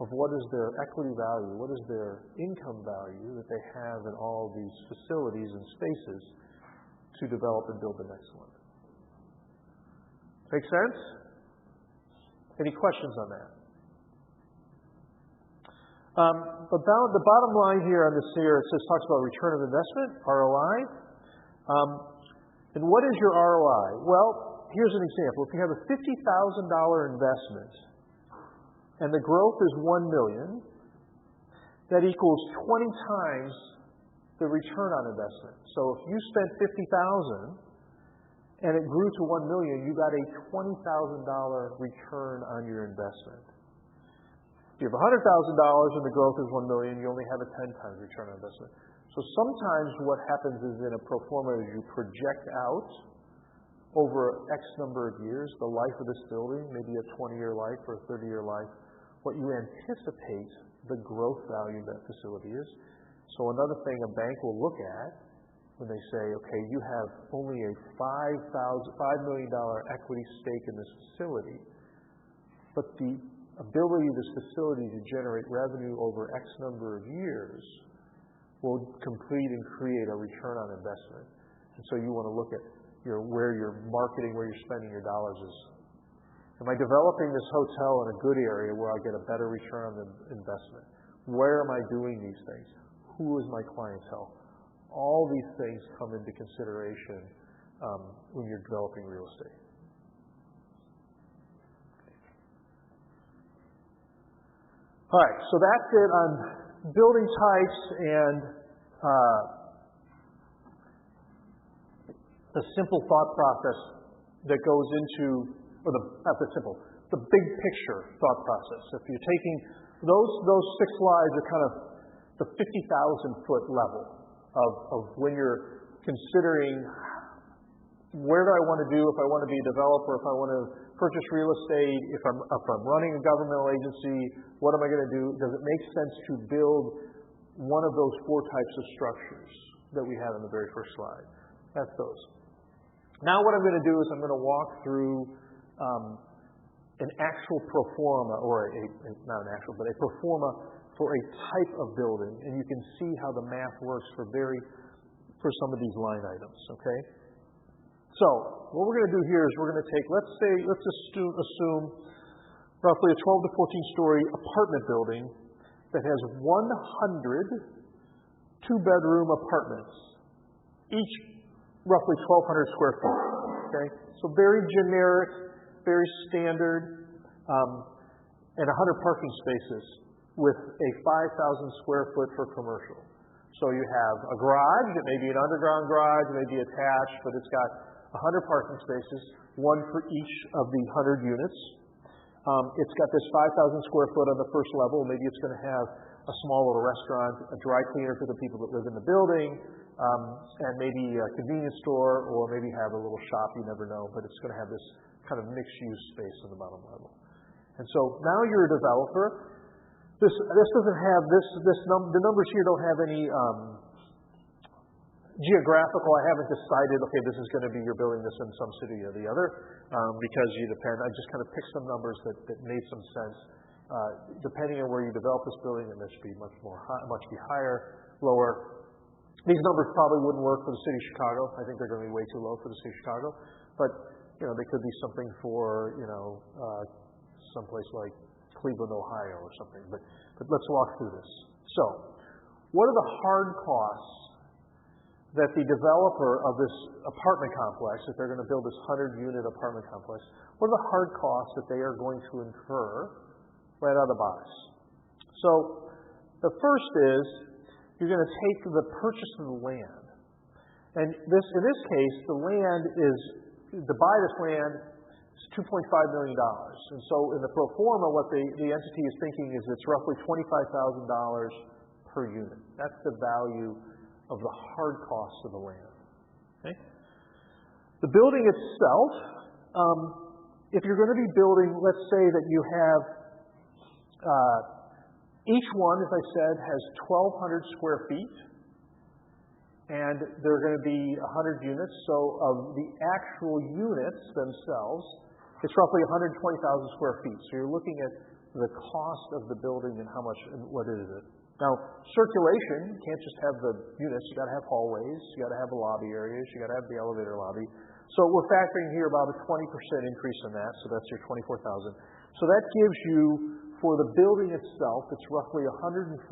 of what is their equity value, what is their income value that they have in all these facilities and spaces to develop and build the next one. Make sense? Any questions on that? The bottom line here on this here, it talks about return of investment, ROI. And what is your ROI? Well, here's an example. If you have a $50,000 investment and the growth is $1 million, that equals 20 times the return on investment. So if you spent $50,000 and it grew to $1 million, you got a $20,000 return on your investment. If you have $100,000 and the growth is $1 million, you only have a 10 times return on investment. So sometimes what happens is in a pro forma is you project out over X number of years the life of this building, maybe a 20-year life or a 30-year life, what you anticipate the growth value of that facility is. So another thing a bank will look at when they say, okay, you have only a $5 million equity stake in this facility, but the ability of this facility to generate revenue over X number of years will complete and create a return on investment. And so you want to look at where you're marketing, where you're spending your dollars is. Am I developing this hotel in a good area where I get a better return on the investment? Where am I doing these things? Who is my clientele? All these things come into consideration when you're developing real estate. All right, so that's it on building types and the simple thought process that goes into, the big picture thought process. If you're taking those 6 slides are kind of the 50,000-foot level of when you're considering where do I want to do if I want to be a developer, if I want to purchase real estate, if I'm running a governmental agency, what am I going to do? Does it make sense to build one of those 4 types of structures that we had on the very first slide? That's those. Now what I'm going to do is I'm going to walk through an actual pro forma, or not an actual, but a pro forma for a type of building, and you can see how the math works for some of these line items, okay? So what we're going to do here is we're going to take, let's assume roughly a 12 to 14 story apartment building that has 100 2-bedroom apartments, each roughly 1,200 square feet, okay? So very generic, very standard, and 100 parking spaces with a 5,000 square foot for commercial. So you have a garage, it may be an underground garage, it may be attached, but it's got 100 parking spaces, one for each of the 100 units. It's got this 5,000 square foot on the first level. Maybe it's going to have a small little restaurant, a dry cleaner for the people that live in the building, and maybe a convenience store, or maybe have a little shop, you never know, but it's going to have this kind of mixed-use space on the bottom level. And so now you're a developer. This doesn't have the numbers here don't have any geographical. I haven't decided, okay, this is going to be, you're building this in some city or the other, because you depend. I just kind of picked some numbers that made some sense. Depending on where you develop this building, and this should be much higher, lower. These numbers probably wouldn't work for the city of Chicago. I think they're going to be way too low for the city of Chicago. But they could be something for someplace like Cleveland, Ohio, or something. But let's walk through this. So, what are the hard costs that the developer of this apartment complex, if they're going to build this 100-unit apartment complex, what are the hard costs that they are going to incur right out of the box? So the first is you're going to take the purchase of the land. And in this case, the land is, to buy this land is $2.5 million. And so in the pro forma, what the entity is thinking is it's roughly $25,000 per unit. That's the value of the hard cost of the land. Okay? The building itself, if you're going to be building, let's say that you have, each one, as I said, has 1,200 square feet, and there are going to be 100 units. So of the actual units themselves, it's roughly 120,000 square feet. So you're looking at the cost of the building and how much, and what is it. Now, circulation, you can't just have the units. You got to have hallways. You got to have the lobby areas. You got to have the elevator lobby. So we're factoring here about a 20% increase in that. So that's your 24,000. So that gives you, for the building itself, it's roughly 144,000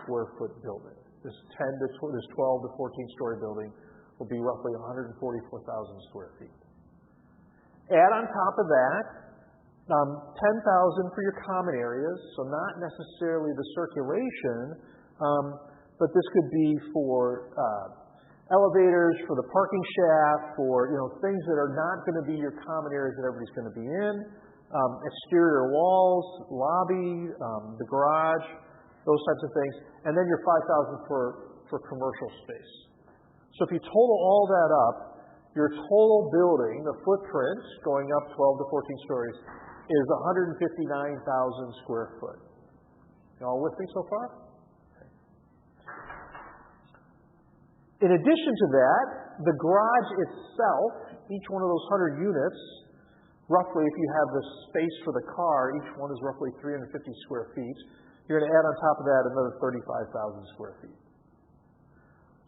square foot building. This 12 to 14 story building will be roughly 144,000 square feet. Add on top of that, 10,000 for your common areas, so not necessarily the circulation, but this could be for elevators, for the parking shaft, for things that are not going to be your common areas that everybody's going to be in, exterior walls, lobby, the garage, those types of things, and then your 5,000 for commercial space. So if you total all that up, your total building, the footprint going up 12 to 14 stories, is 159,000 square foot. You all with me so far? Okay. In addition to that, the garage itself, each one of those 100 units, roughly, if you have the space for the car, each one is roughly 350 square feet. You're going to add on top of that another 35,000 square feet.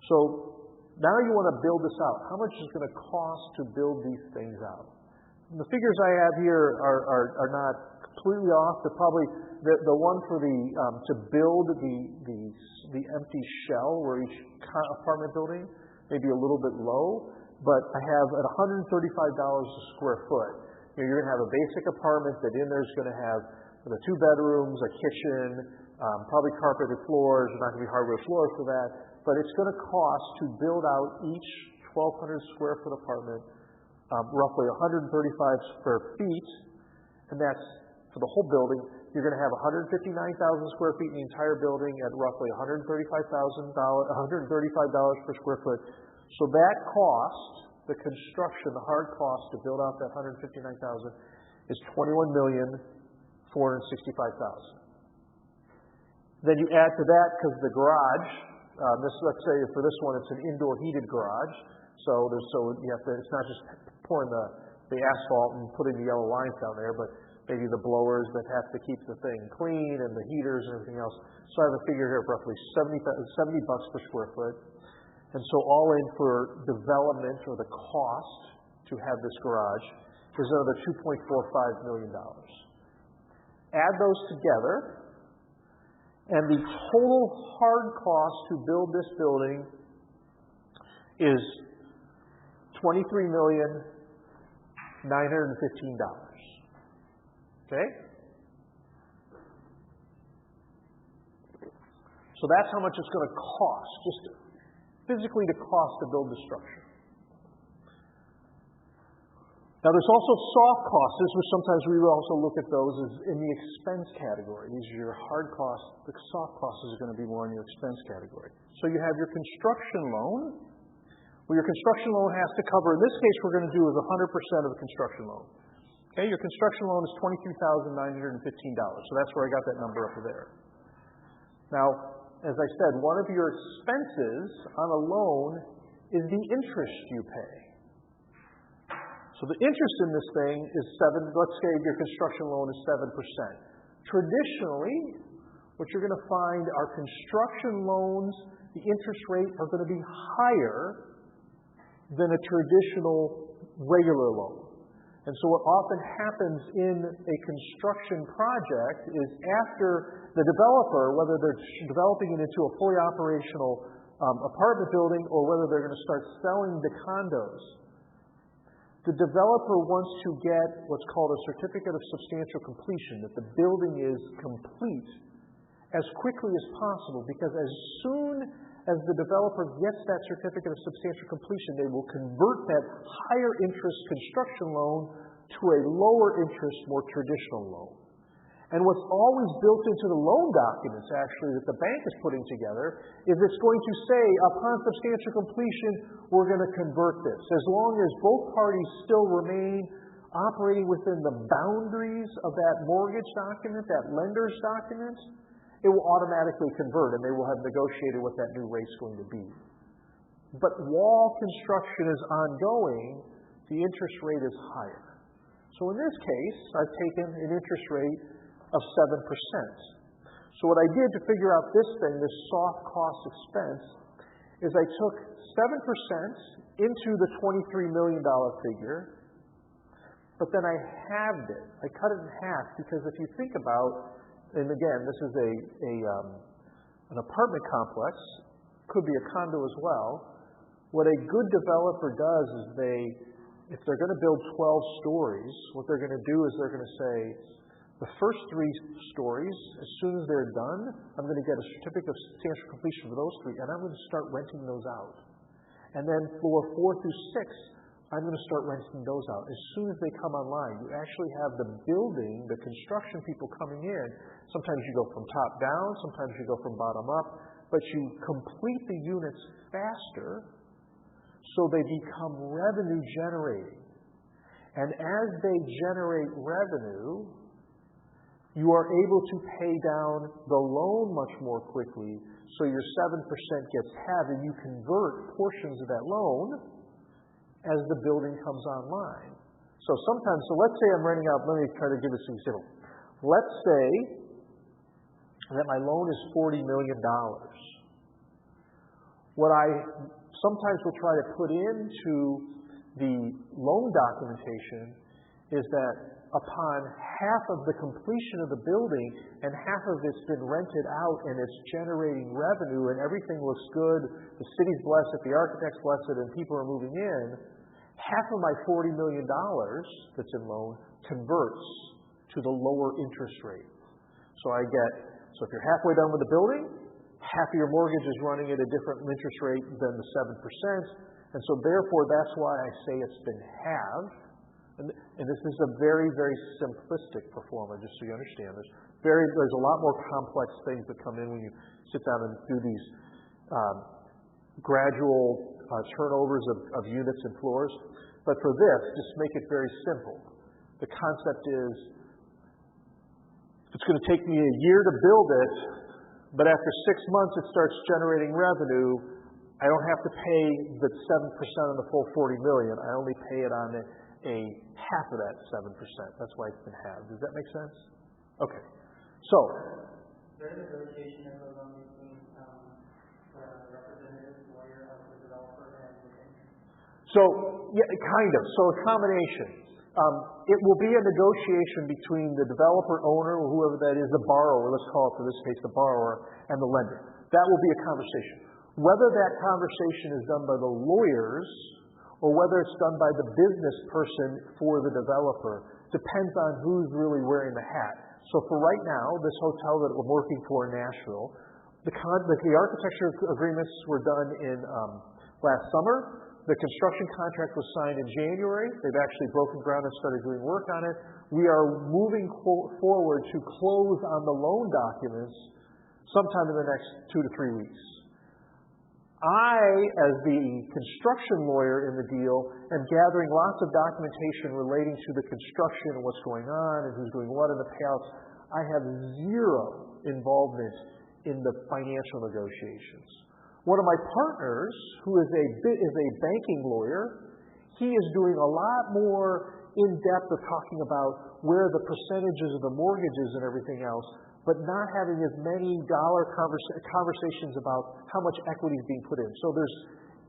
So now you want to build this out. How much is it going to cost to build these things out? The figures I have here are not completely off. They're probably the one for the to build the empty shell where each apartment building may be a little bit low, but I have at $135 a square foot. You're going to have a basic apartment that in there is going to have the 2 bedrooms, a kitchen, probably carpeted floors. There's not going to be hardwood floors for that, but it's going to cost to build out each 1,200 square foot apartment roughly 135 square feet, and that's for the whole building. You're going to have 159,000 square feet in the entire building at roughly $135 per square foot. So that cost, the construction, the hard cost to build out that 159,000 is $21,465,000. Then you add to that, because the garage, let's say for this one it's an indoor heated garage, so you have to, it's not just pouring the asphalt and putting the yellow lines down there, but maybe the blowers that have to keep the thing clean and the heaters and everything else. So I have a figure here of roughly $70 per square foot. And so all in for development, or the cost to have this garage, is another $2.45 million. Add those together, and the total hard cost to build this building is $23,915. Okay? So that's how much it's going to cost, just physically the cost to build the structure. Now there's also soft costs. This was sometimes we will also look at those as in the expense category. These are your hard costs. The soft costs are going to be more in your expense category. So you have your construction loan. Well, your construction loan has to cover, in this case we're going to do is 100% of the construction loan. Okay, your construction loan is $23,915. So that's where I got that number up there. Now, as I said, one of your expenses on a loan is the interest you pay. So the interest in this thing is 7%. Let's say your construction loan is 7%. Traditionally, what you're going to find are construction loans, the interest rate are going to be higher than a traditional regular loan. And so what often happens in a construction project is after the developer, whether they're developing it into a fully operational apartment building or whether they're going to start selling the condos. The developer wants to get what's called a certificate of substantial completion, that the building is complete as quickly as possible, because as soon as the developer gets that certificate of substantial completion, they will convert that higher interest construction loan to a lower interest, more traditional loan. And what's always built into the loan documents, actually, that the bank is putting together, is it's going to say, upon substantial completion, we're going to convert this. As long as both parties still remain operating within the boundaries of that mortgage document, that lender's document, it will automatically convert, and they will have negotiated what that new rate's going to be. But while construction is ongoing, the interest rate is higher. So in this case, I've taken an interest rate of 7%. So what I did to figure out this thing, this soft cost expense, is I took 7% into the $23 million figure, but then I halved it. I cut it in half, because if you think about, and again, this is an apartment complex, could be a condo as well. What a good developer does is if they're going to build 12 stories, what they're going to do is they're going to say, the first 3 stories, as soon as they're done, I'm going to get a certificate of substantial completion for those 3, and I'm going to start renting those out. And then floor 4 through 6, I'm going to start renting those out. As soon as they come online, you actually have the building, the construction people coming in. Sometimes you go from top down, sometimes you go from bottom up, but you complete the units faster so they become revenue generating. And as they generate revenue, you are able to pay down the loan much more quickly, so your 7% gets halved, and you convert portions of that loan as the building comes online. So let's say I'm renting out, let me try to give this an example. Let's say that my loan is $40 million. What I sometimes will try to put into the loan documentation is that upon half of the completion of the building and half of it's been rented out and it's generating revenue and everything looks good, the city's blessed it, the architect's blessed it, and people are moving in, half of my $40 million that's in loan converts to the lower interest rate. So if you're halfway done with the building, half of your mortgage is running at a different interest rate than the 7%. And so therefore, that's why I say it's been halved. And this is a very, very simplistic pro forma, just so you understand. There's a lot more complex things that come in when you sit down and do these gradual turnovers of units and floors. But for this, just make it very simple. The concept is, it's going to take me a year to build it, but after 6 months it starts generating revenue. I don't have to pay the 7% on the full $40 million. I only pay it on a half of that 7%. That's why it's been halved. Does that make sense? Okay. So, is there a negotiation that goes on between the representative lawyer of the developer and the bank? So, yeah, kind of. So a combination. It will be a negotiation between the developer owner, or whoever that is, the borrower, let's call it for this case the borrower, and the lender. That will be a conversation. Whether that conversation is done by the lawyers or whether it's done by the business person for the developer depends on who's really wearing the hat. So for right now, this hotel that we're working for in Nashville, the architecture agreements were done in last summer. The construction contract was signed in January. They've actually broken ground and started doing work on it. We are moving forward to close on the loan documents sometime in the next 2 to 3 weeks. I, as the construction lawyer in the deal, am gathering lots of documentation relating to the construction and what's going on and who's doing what in the payouts. I have zero involvement in the financial negotiations. One of my partners, who is a banking lawyer, he is doing a lot more in-depth of talking about where the percentages of the mortgages and everything else, but not having as many conversations about how much equity is being put in. So there's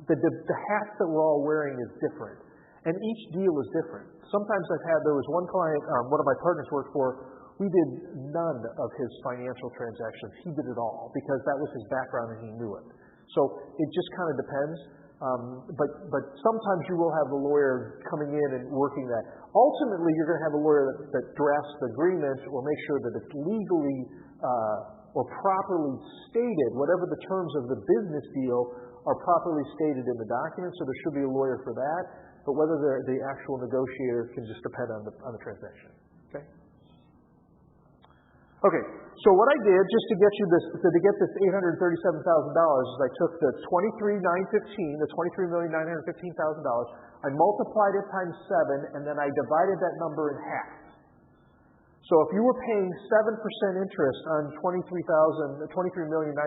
the hats that we're all wearing is different, and each deal is different. Sometimes there was one client, one of my partners worked for, we did none of his financial transactions. He did it all because that was his background and he knew it. So it just kind of depends. But sometimes you will have the lawyer coming in and working that. Ultimately, you're going to have a lawyer that drafts the agreement or make sure that it's legally or properly stated, whatever the terms of the business deal are properly stated in the document. So there should be a lawyer for that. But whether they're the actual negotiator can just depend on the transaction. Okay. Okay. So what I did just to get you this, to get this $837,000, is I took the $23,915,000. I multiplied it times 7, and then I divided that number in half. So if you were paying 7% interest on $23,915,000,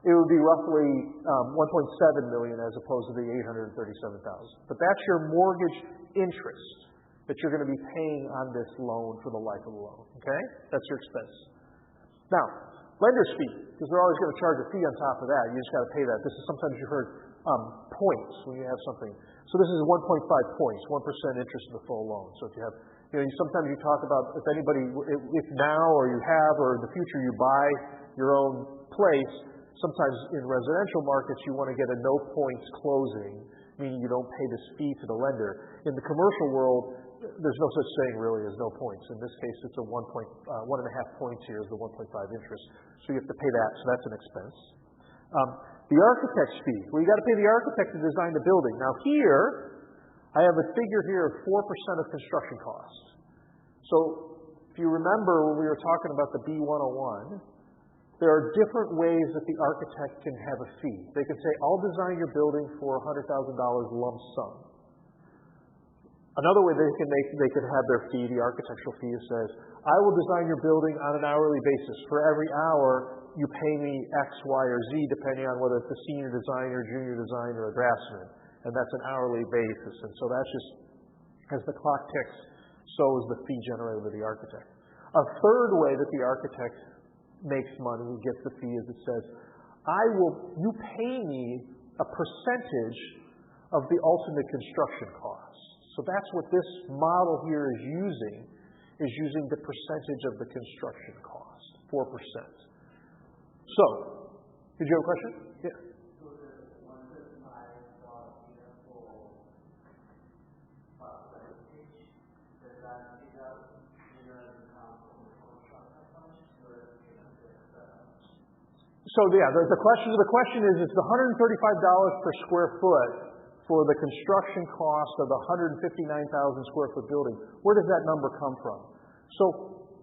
it would be roughly $1.7 million as opposed to the $837,000. But that's your mortgage interest that you're going to be paying on this loan for the life of the loan. Okay? That's your expense. Now, lender's fee, because they're always going to charge a fee on top of that. You just got to pay that. This is sometimes you heard points when you have something. So this is 1.5 points, 1% interest in the full loan. So if you have, sometimes you talk about if anybody, if now or you have or in the future you buy your own place, sometimes in residential markets you want to get a no points closing, meaning you don't pay this fee to the lender. In the commercial world, there's no such thing really as no points. In this case, it's a 1.5 points here is the 1.5 interest. So you have to pay that, so that's an expense. The architect's fee. Well, you got to pay the architect to design the building. Now here, I have a figure here of 4% of construction costs. So if you remember when we were talking about the B101, there are different ways that the architect can have a fee. They can say, I'll design your building for $100,000 lump sum. Another way they could have their fee, the architectural fee, says, I will design your building on an hourly basis. For every hour, you pay me X, Y, or Z, depending on whether it's a senior designer, junior designer, or draftsman. And that's an hourly basis. And so that's just, as the clock ticks, so is the fee generated by the architect. A third way that the architect makes money, gets the fee, is it says, you pay me a percentage of the ultimate construction cost. So that's what this model here is using the percentage of the construction cost, 4%. So, did you have a question? Yeah. So the $155 full percentage, does that take out So yeah, the question is the $135 per square foot for the construction cost of the 159,000 square foot building. Where does that number come from? So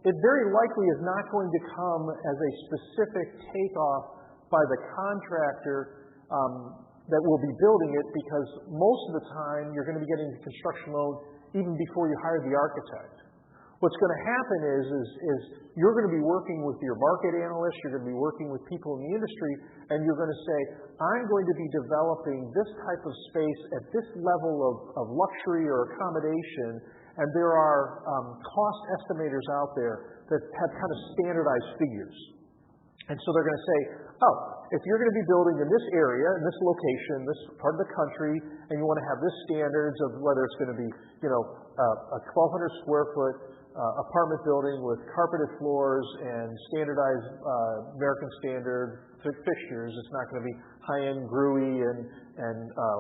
it very likely is not going to come as a specific takeoff by the contractor that will be building it, because most of the time you're going to be getting the construction loan even before you hire the architect. What's going to happen is you're going to be working with your market analysts, you're going to be working with people in the industry, and you're going to say, I'm going to be developing this type of space at this level of luxury or accommodation, and there are cost estimators out there that have kind of standardized figures. And so they're going to say, if you're going to be building in this area, in this location, this part of the country, and you want to have this standards of whether it's going to be, a 1,200 square foot apartment building with carpeted floors and standardized American standard fixtures. It's not going to be high-end gruy and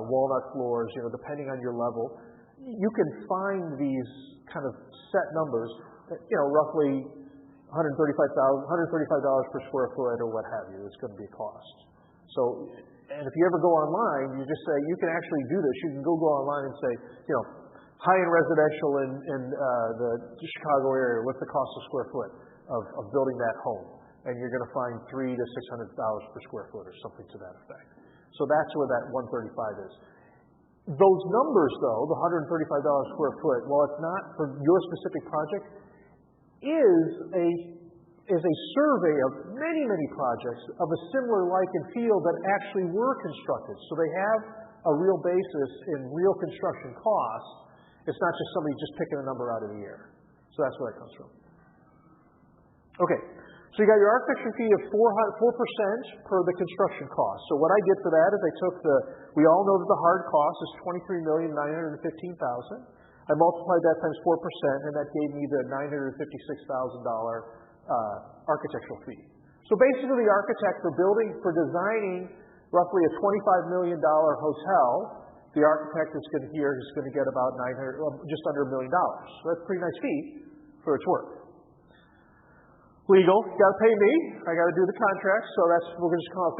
walnut floors, depending on your level. You can find these kind of set numbers, roughly $135 per square foot or what have you. It's going to be a cost. So, and if you ever go online, you just say, you can actually do this. You can go online and say, high-end residential in the Chicago area, what's the cost of square foot of building that home? And you're going to find $300 to $600 per square foot or something to that effect. So that's where that 135 is. Those numbers, though, the $135 square foot, while it's not for your specific project, is a survey of many, many projects of a similar like and feel that actually were constructed. So they have a real basis in real construction costs. It's not just somebody just picking a number out of the air. So that's where that comes from. Okay, so you got your architecture fee of 4% per the construction cost. So what I did for that is I took we all know that the hard cost is $23,915,000. I multiplied that times 4%, and that gave me the $956,000 architectural fee. So basically, the architect for designing roughly a $25 million hotel, the architect is going to get about just under $1 million. So that's a pretty nice fee for its work. Legal, got to pay me. I got to do the contract. So we're going to just come out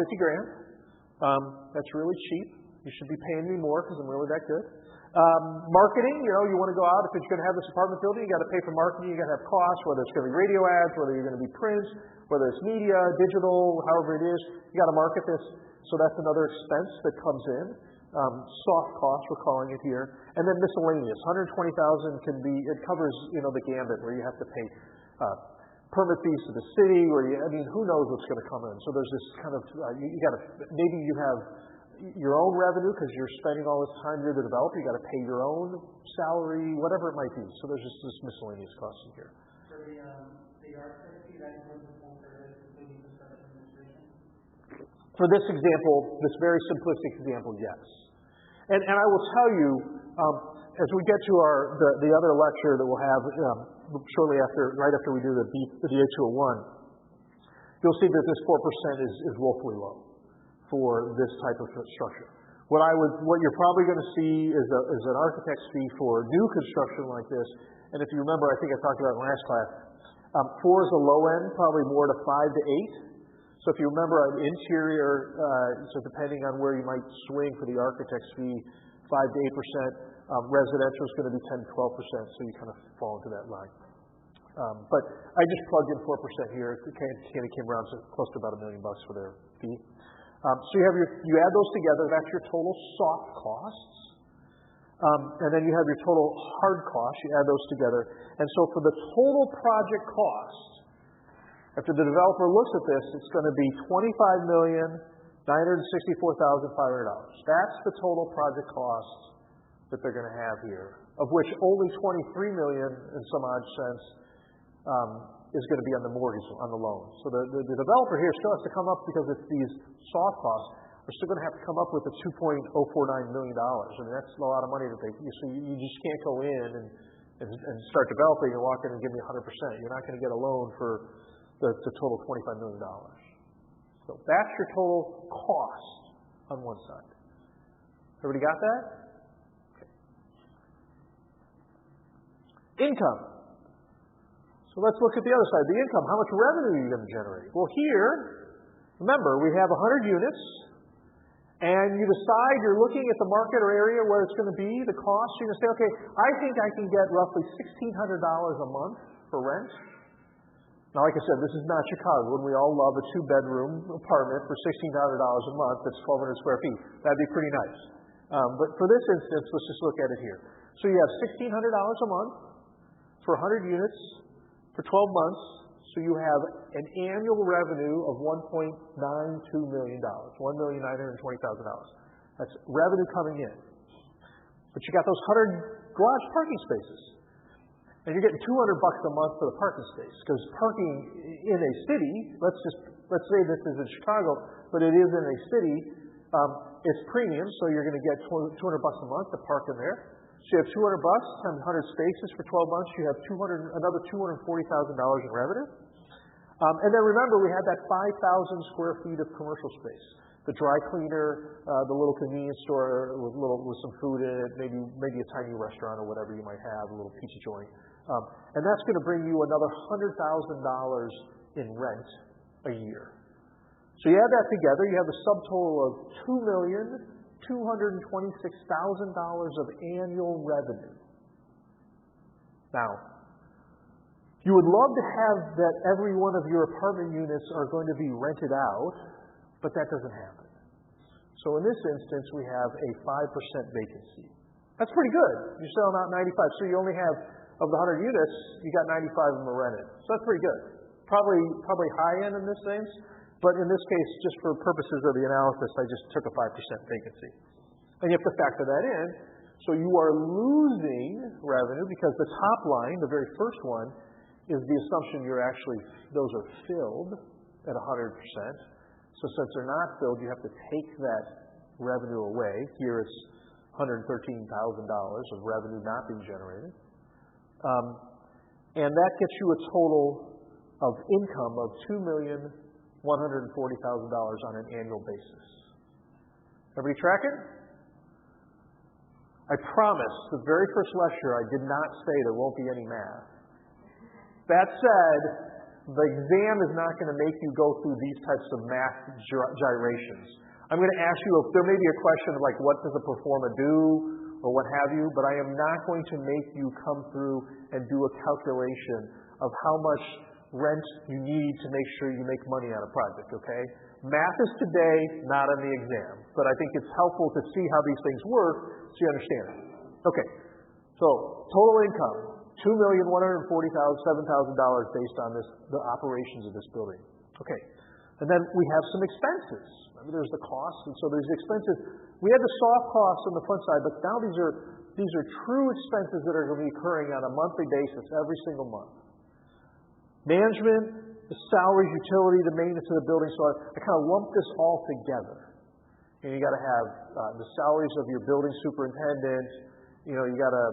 $50,000. That's really cheap. You should be paying me more because I'm really that good. Marketing, you want to go out. If it's going to have this apartment building, you got to pay for marketing. You got to have costs, whether it's going to be radio ads, whether you're going to be print, whether it's media, digital, however it is. You got to market this. So that's another expense that comes in. Soft costs, we're calling it here. And then miscellaneous. $120,000 it covers, the gambit where you have to pay permit fees to the city, who knows what's going to come in. So there's this kind of, maybe you have your own revenue because you're spending all this time, you're the developer, you got to pay your own salary, whatever it might be. So there's just this miscellaneous cost in here. For the architect fee, that includes the full service, including construction administration? For this example, this very simplistic example, yes. And I will tell you, as we get to the other lecture that we'll have shortly right after we do the DA201, you'll see that this 4% is woefully low for this type of structure. What you're probably going to see is an architect's fee for new construction like this. And if you remember, I think I talked about in last class, 4 is the low end, probably more to 5 to 8. So if you remember an interior, so depending on where you might swing for the architect's fee, 5 to 8%. Residential is going to be 10 to 12%, so you kind of fall into that line. But I just plugged in 4% here. It kind of came around to close to about $1 million for their fee. So you add those together. That's your total soft costs. And then you have your total hard costs. You add those together. And so for the total project cost, after the developer looks at this, it's going to be $25,964,500. That's the total project cost that they're going to have here, of which only $23 million in some odd sense is going to be on the mortgage, on the loan. So the developer here still has to come up, because it's these soft costs, are still going to have to come up with the $2.049 million. That's a lot of money that you just can't go in and start developing and walk in and give me 100%. You're not going to get a loan for the total $25 million. So that's your total cost on one side. Everybody got that? Income. So let's look at the other side, the income. How much revenue are you going to generate? Well, here, remember, we have 100 units, and you decide you're looking at the market or area where it's going to be, the cost. You're going to say, okay, I think I can get roughly $1,600 a month for rent. Now, like I said, this is not Chicago, and we all love a 2-bedroom apartment for $1,600 a month. That's 1,200 square feet. That'd be pretty nice. But for this instance, let's just look at it here. So you have $1,600 a month for 100 units for 12 months. So you have an annual revenue of $1.92 million, $1,920,000. That's revenue coming in. But you got those 100 garage parking spaces. And you're getting $200 a month for the parking space, because parking in a city, let's say this is in Chicago, but it is in a city, it's premium, so you're going to get $200 a month to park in there. So you have $200 times 100 spaces for 12 months. You have another $240,000 in revenue. And then remember, we had that 5,000 square feet of commercial space. The dry cleaner, the little convenience store with some food in it, maybe a tiny restaurant or whatever you might have, a little pizza joint. And that's going to bring you another $100,000 in rent a year. So you add that together, you have a subtotal of $2,226,000 of annual revenue. Now, you would love to have that every one of your apartment units are going to be rented out, but that doesn't happen. So in this instance, we have a 5% vacancy. That's pretty good. You're selling out 95. So you only have, of the 100 units, you got 95 of them are rented. So that's pretty good. Probably high end in this sense, but in this case, just for purposes of the analysis, I just took a 5% vacancy. And you have to factor that in. So you are losing revenue because the top line, the very first one, is the assumption those are filled at 100%. So since they're not filled, you have to take that revenue away. Here it's $113,000 of revenue not being generated. And that gets you a total of income of $2,120,000. $140,000 on an annual basis. Everybody tracking? I promise, the very first lecture, I did not say there won't be any math. That said, the exam is not going to make you go through these types of math gyrations. I'm going to ask you, if there may be a question of like, what does a pro forma do, or what have you, but I am not going to make you come through and do a calculation of how much rent you need to make sure you make money on a project, okay? Math is today, not on the exam, but I think it's helpful to see how these things work so you understand it. Okay, so total income, $2,147,000 based on the operations of this building. Okay, and then we have some expenses. Remember, there's the costs, and so there's the expenses. We had the soft costs on the front side, but now these are true expenses that are going to be occurring on a monthly basis every single month. Management, the salaries, utility, the maintenance of the building. So I kind of lump this all together. And you got to have the salaries of your building superintendent. You got to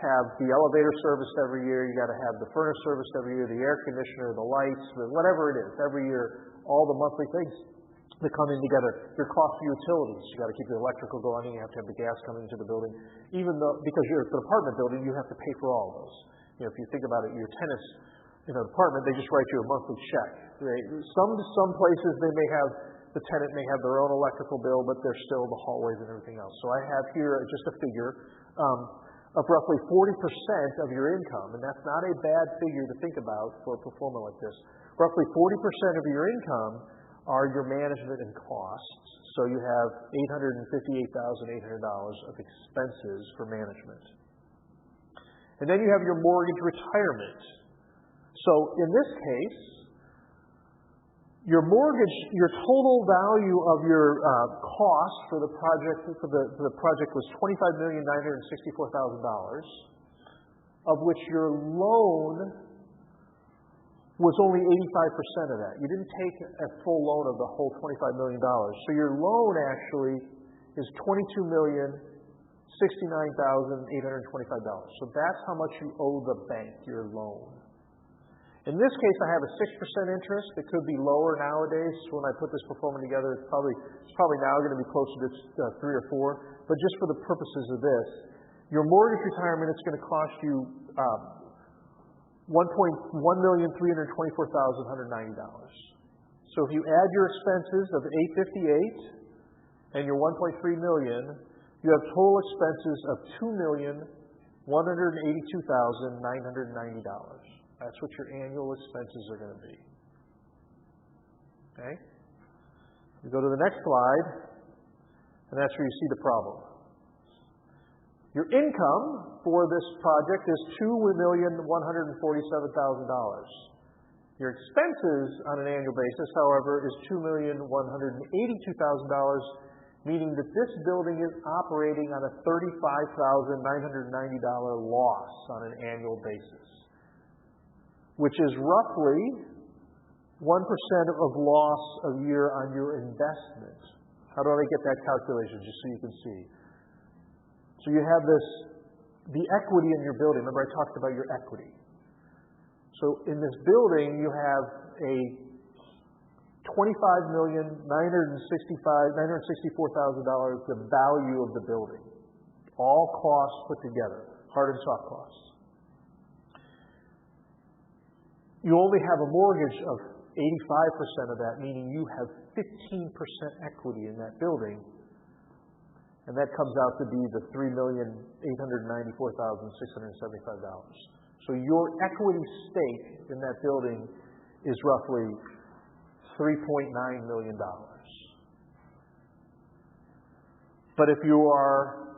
have the elevator service every year. You got to have the furnace service every year, the air conditioner, the lights, whatever it is. Every year, all the monthly things that come in together. Your cost of utilities. You got to keep the electrical going. You have to have the gas coming into the building. Even though, because it's an apartment building, you have to pay for all of those. If you think about it, your tenants in an apartment, they just write you a monthly check. Some places the tenant may have their own electrical bill, but there's still the hallways and everything else. So I have here just a figure of roughly 40% of your income, and that's not a bad figure to think about for a pro forma like this. Roughly 40% of your income are your management and costs. So you have $858,800 of expenses for management. And then you have your mortgage retirement. So in this case, your total value of your cost for the project was $25,964,000, of which your loan was only 85% of that. You didn't take a full loan of the whole $25 million. So your loan actually is $22,069,825. So that's how much you owe the bank, your loan. In this case, I have a 6% interest. It could be lower nowadays. When I put this pro forma together, it's probably now going to be closer to 3 or 4. But just for the purposes of this, your mortgage retirement, it's going to cost you $1,324,190. So if you add your expenses of $858 and your $1.3 million, you have total expenses of $2,182,990. That's what your annual expenses are going to be. Okay? We go to the next slide, and that's where you see the problem. Your income for this project is $2,147,000. Your expenses on an annual basis, however, is $2,182,000, meaning that this building is operating on a $35,990 loss on an annual basis, which is roughly 1% of loss a year on your investment. How do I get that calculation, just so you can see? So you have the equity in your building. Remember I talked about your equity. So in this building, you have a $25,964,000, the value of the building. All costs put together, hard and soft costs. You only have a mortgage of 85% of that, meaning you have 15% equity in that building, and that comes out to be the $3,894,675. So your equity stake in that building is roughly $3.9 million. But if you are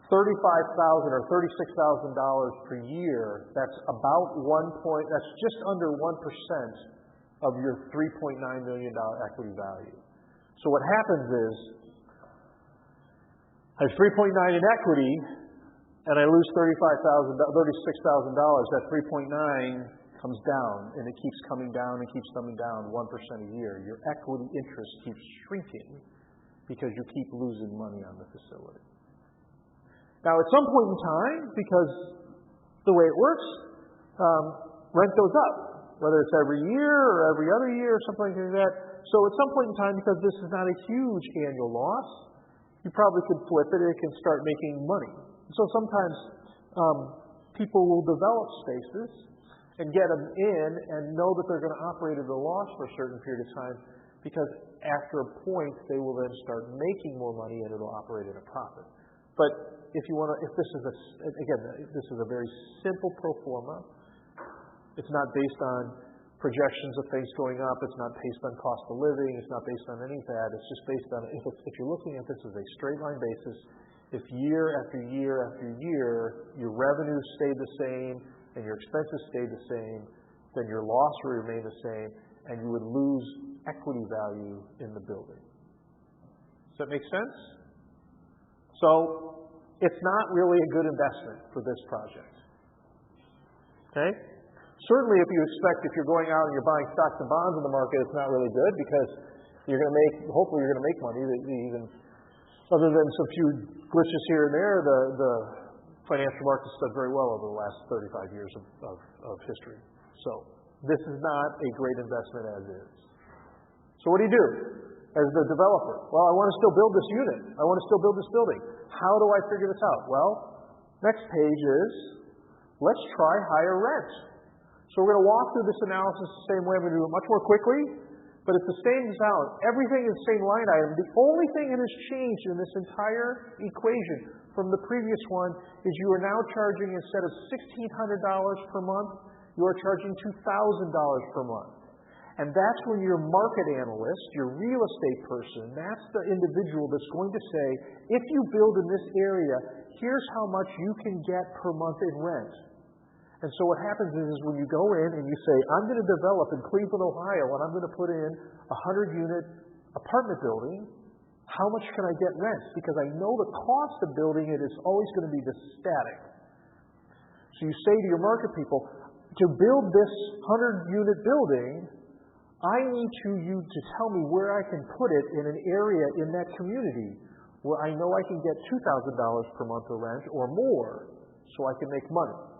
$35,000 or $36,000 per year, that's that's just under 1% of your $3.9 million equity value. So what happens is, I have $3.9 in equity, and I lose $36,000. That $3.9 comes down, and it keeps coming down and keeps coming down 1% a year. Your equity interest keeps shrinking because you keep losing money on the facility. Now, at some point in time, because the way it works, rent goes up. whether it's every year or every other year or something like that. So at some point in time, because this is not a huge annual loss, you probably could flip it and it can start making money. So sometimes people will develop spaces and get them in and know that they're going to operate at a loss for a certain period of time, because after a point they will then start making more money and it'll operate at a profit. But if this is a very simple pro forma. It's not based on projections of things going up. It's not based on cost of living. It's not based on any of that. It's just based on, if you're looking at this as a straight line basis, if year after year after year your revenues stayed the same and your expenses stayed the same, then your loss would remain the same and you would lose equity value in the building. Does that make sense? So it's not really a good investment for this project. Okay? Certainly if you're going out and you're buying stocks and bonds in the market, it's not really good, because hopefully you're going to make money. Even other than some few glitches here and there, the financial markets done very well over the last 35 years of history. So this is not a great investment as is. So what do you do as the developer? Well, I want to still build this unit. I want to still build this building. How do I figure this out? Well, next page is, let's try higher rent. So we're going to walk through this analysis the same way. I'm going to do it much more quickly, but it's the same sound. Everything is the same line item. The only thing that has changed in this entire equation from the previous one is you are now charging, instead of $1,600 per month, you are charging $2,000 per month. And that's when your market analyst, your real estate person, that's the individual that's going to say, if you build in this area, here's how much you can get per month in rent. And so what happens is when you go in and you say, I'm going to develop in Cleveland, Ohio, and I'm going to put in a 100-unit apartment building, how much can I get rent? Because I know the cost of building it is always going to be this static. So you say to your market people, to build this 100-unit building, I need you to tell me where I can put it in an area in that community where I know I can get $2,000 per month of rent or more, so I can make money.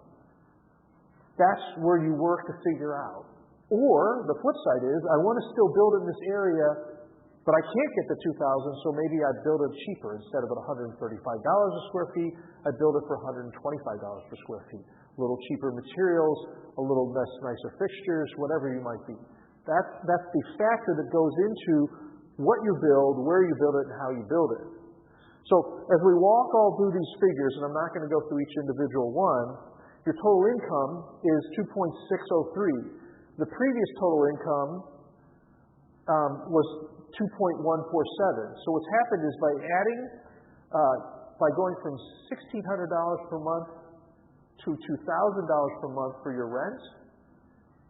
That's where you work to figure out. Or the flip side is, I want to still build in this area, but I can't get the $2,000, so maybe I'd build it cheaper. Instead of at $135 a square feet, I'd build it for $125 per square feet. A little cheaper materials, a little nicer fixtures, whatever you might be. That's the factor that goes into what you build, where you build it, and how you build it. So as we walk all through these figures, and I'm not going to go through each individual one, your total income is 2.603. The previous total income was 2.147. So what's happened is by going from $1,600 per month to $2,000 per month for your rent,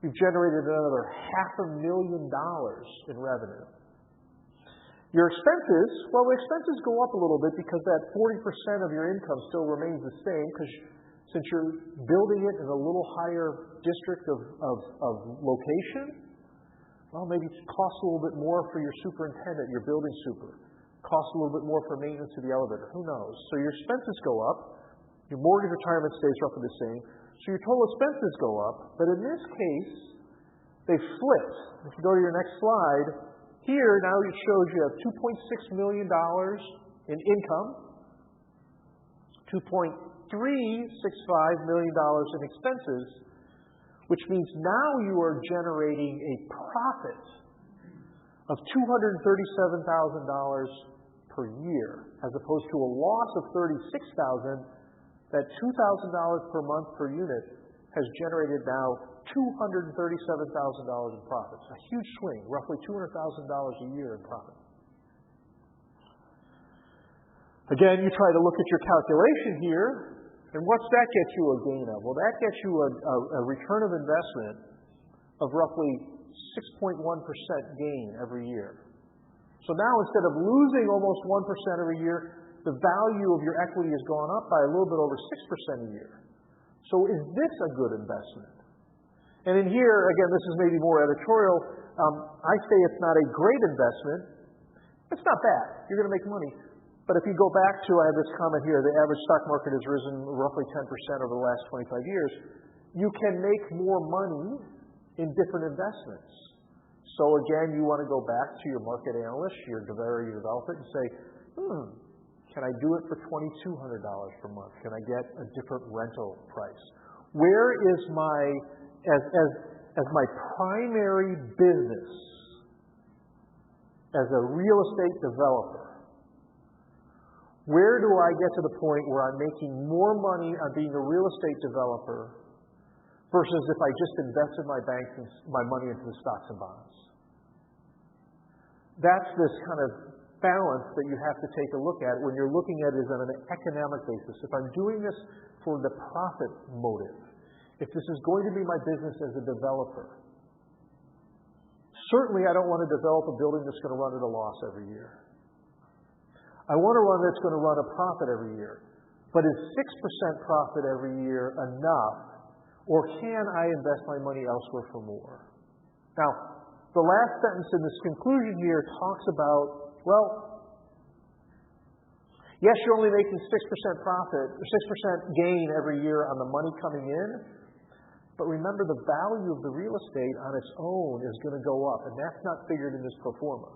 you've generated another $500,000 in revenue. Your expenses, well, the expenses go up a little bit because that 40% of your income still remains the same, because since you're building it in a little higher district of location, well, maybe it costs a little bit more for your superintendent, your building super. Costs a little bit more for maintenance of the elevator. Who knows? So your expenses go up. Your mortgage retirement stays roughly the same. So your total expenses go up. But in this case, they flipped. If you go to your next slide, here now it shows you have $2.6 million in income, $2.365 million in expenses, which means now you are generating a profit of $237,000 per year, as opposed to a loss of $36,000. That $2,000 per month per unit has generated now $237,000 in profits. A huge swing, roughly $200,000 a year in profit. Again, you try to look at your calculation here, and what's that get you a gain of? Well, that gets you a return of investment of roughly 6.1% gain every year. So now instead of losing almost 1% every year, the value of your equity has gone up by a little bit over 6% a year. So is this a good investment? And in here, again, this is maybe more editorial. I say it's not a great investment. It's not bad. You're going to make money. But if you go back to, I have this comment here, the average stock market has risen roughly 10% over the last 25 years. You can make more money in different investments. So again, you want to go back to your market analyst, your developer, and say, can I do it for $2,200 per month? Can I get a different rental price? Where is my, as my primary business, as a real estate developer, where do I get to the point where I'm making more money on being a real estate developer versus if I just invested my money into the stocks and bonds? That's this kind of balance that you have to take a look at when you're looking at it on an economic basis. If I'm doing this for the profit motive, if this is going to be my business as a developer, certainly I don't want to develop a building that's going to run at a loss every year. I want to run that's going to run a profit every year. But is 6% profit every year enough, or can I invest my money elsewhere for more? Now, the last sentence in this conclusion here talks about, well, yes, you're only making 6% profit, or 6% gain every year on the money coming in, but remember the value of the real estate on its own is going to go up, and that's not figured in this pro forma.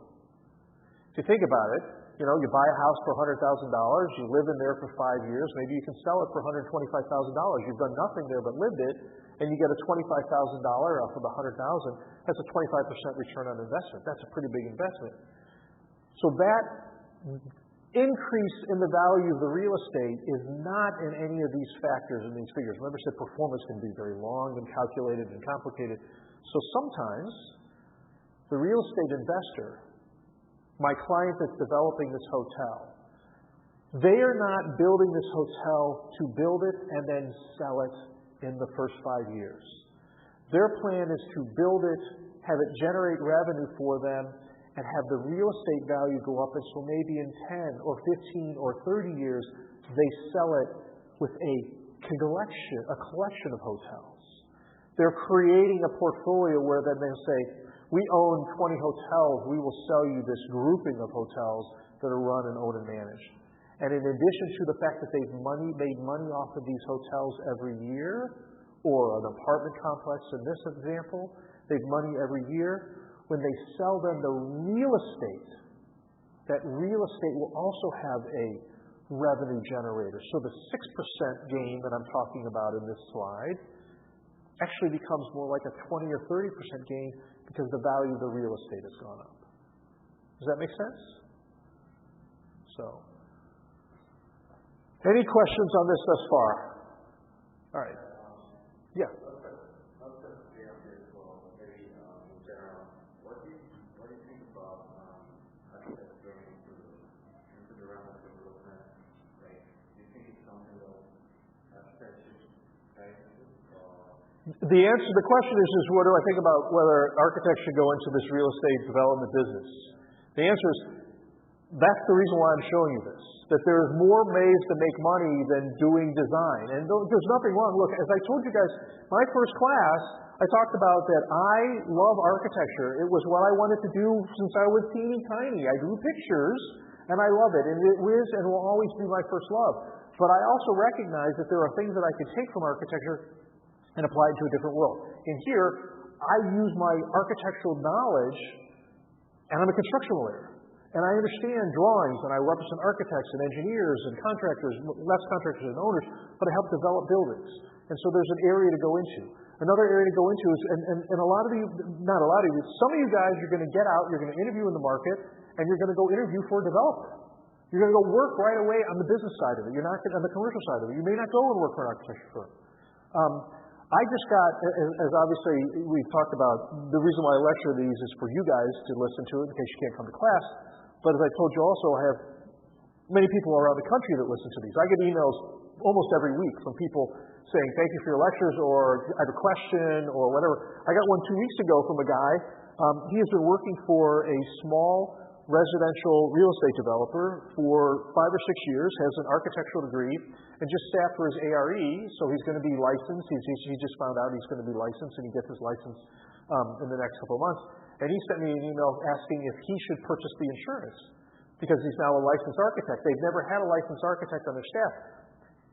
If you think about it, you buy a house for $100,000, you live in there for 5 years, maybe you can sell it for $125,000. You've done nothing there but lived it, and you get a $25,000 off of the $100,000. That's a 25% return on investment. That's a pretty big investment. So that increase in the value of the real estate is not in any of these factors in these figures. Remember, I said performance can be very long and calculated and complicated. So sometimes the real estate investor, my client that's developing this hotel, they are not building this hotel to build it and then sell it in the first 5 years. Their plan is to build it, have it generate revenue for them, and have the real estate value go up, and so maybe in 10 or 15 or 30 years, they sell it with a collection of hotels. They're creating a portfolio where then they'll say, we own 20 hotels, we will sell you this grouping of hotels that are run and owned and managed. And in addition to the fact that they've made money off of these hotels every year, or an apartment complex in this example, they've money every year. When they sell them the real estate, that real estate will also have a revenue generator. So the 6% gain that I'm talking about in this slide actually becomes more like a 20 or 30% gain because the value of the real estate has gone up. Does that make sense? So, any questions on this thus far? All right. Yeah. The question is what do I think about whether architects should go into this real estate development business? The answer is, that's the reason why I'm showing you this, that there's more ways to make money than doing design. And there's nothing wrong. Look, as I told you guys, my first class, I talked about that I love architecture. It was what I wanted to do since I was teeny tiny. I drew pictures, and I love it. And it is and will always be my first love. But I also recognize that there are things that I could take from architecture and apply it to a different world. In here, I use my architectural knowledge, and I'm a construction lawyer. And I understand drawings, and I represent architects and engineers and contractors, less contractors and owners, but I help develop buildings. And so there's an area to go into. Another area to go into is, and a lot of you, not a lot of you, some of you guys, you're going to get out, you're going to interview in the market, and you're going to go interview for a developer. You're going to go work right away on the business side of it. You're not on the commercial side of it. You may not go and work for an architecture firm. I just got, as obviously we've talked about, the reason why I lecture these is for you guys to listen to it in case you can't come to class. But as I told you also, I have many people around the country that listen to these. I get emails almost every week from people saying, thank you for your lectures, or I have a question, or whatever. I got one 2 weeks ago from a guy. He has been working for a small residential real estate developer for 5 or 6 years, has an architectural degree, and just sat for his ARE, so he's going to be licensed. He just found out he's going to be licensed, and he gets his license in the next couple of months. And he sent me an email asking if he should purchase the insurance, because he's now a licensed architect. They've never had a licensed architect on their staff.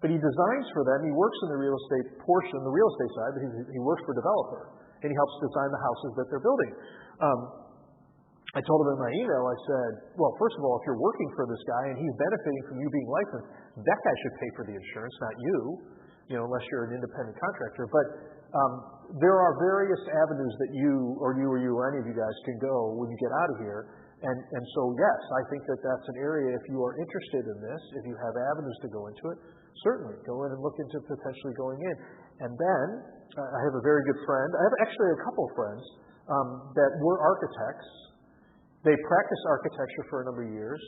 But he designs for them. He works in the real estate portion, the real estate side, but he works for a developer. and he helps design the houses that they're building. I told him in my email, I said, well, first of all, if you're working for this guy and he's benefiting from you being licensed, that guy should pay for the insurance, not you know, unless you're an independent contractor. But there are various avenues that you or any of you guys can go when you get out of here. And so, yes, I think that that's an area, if you are interested in this, if you have avenues to go into it, certainly go in and look into potentially going in. And then I have a very good friend. I have actually a couple of friends that were architects. They practiced architecture for a number of years,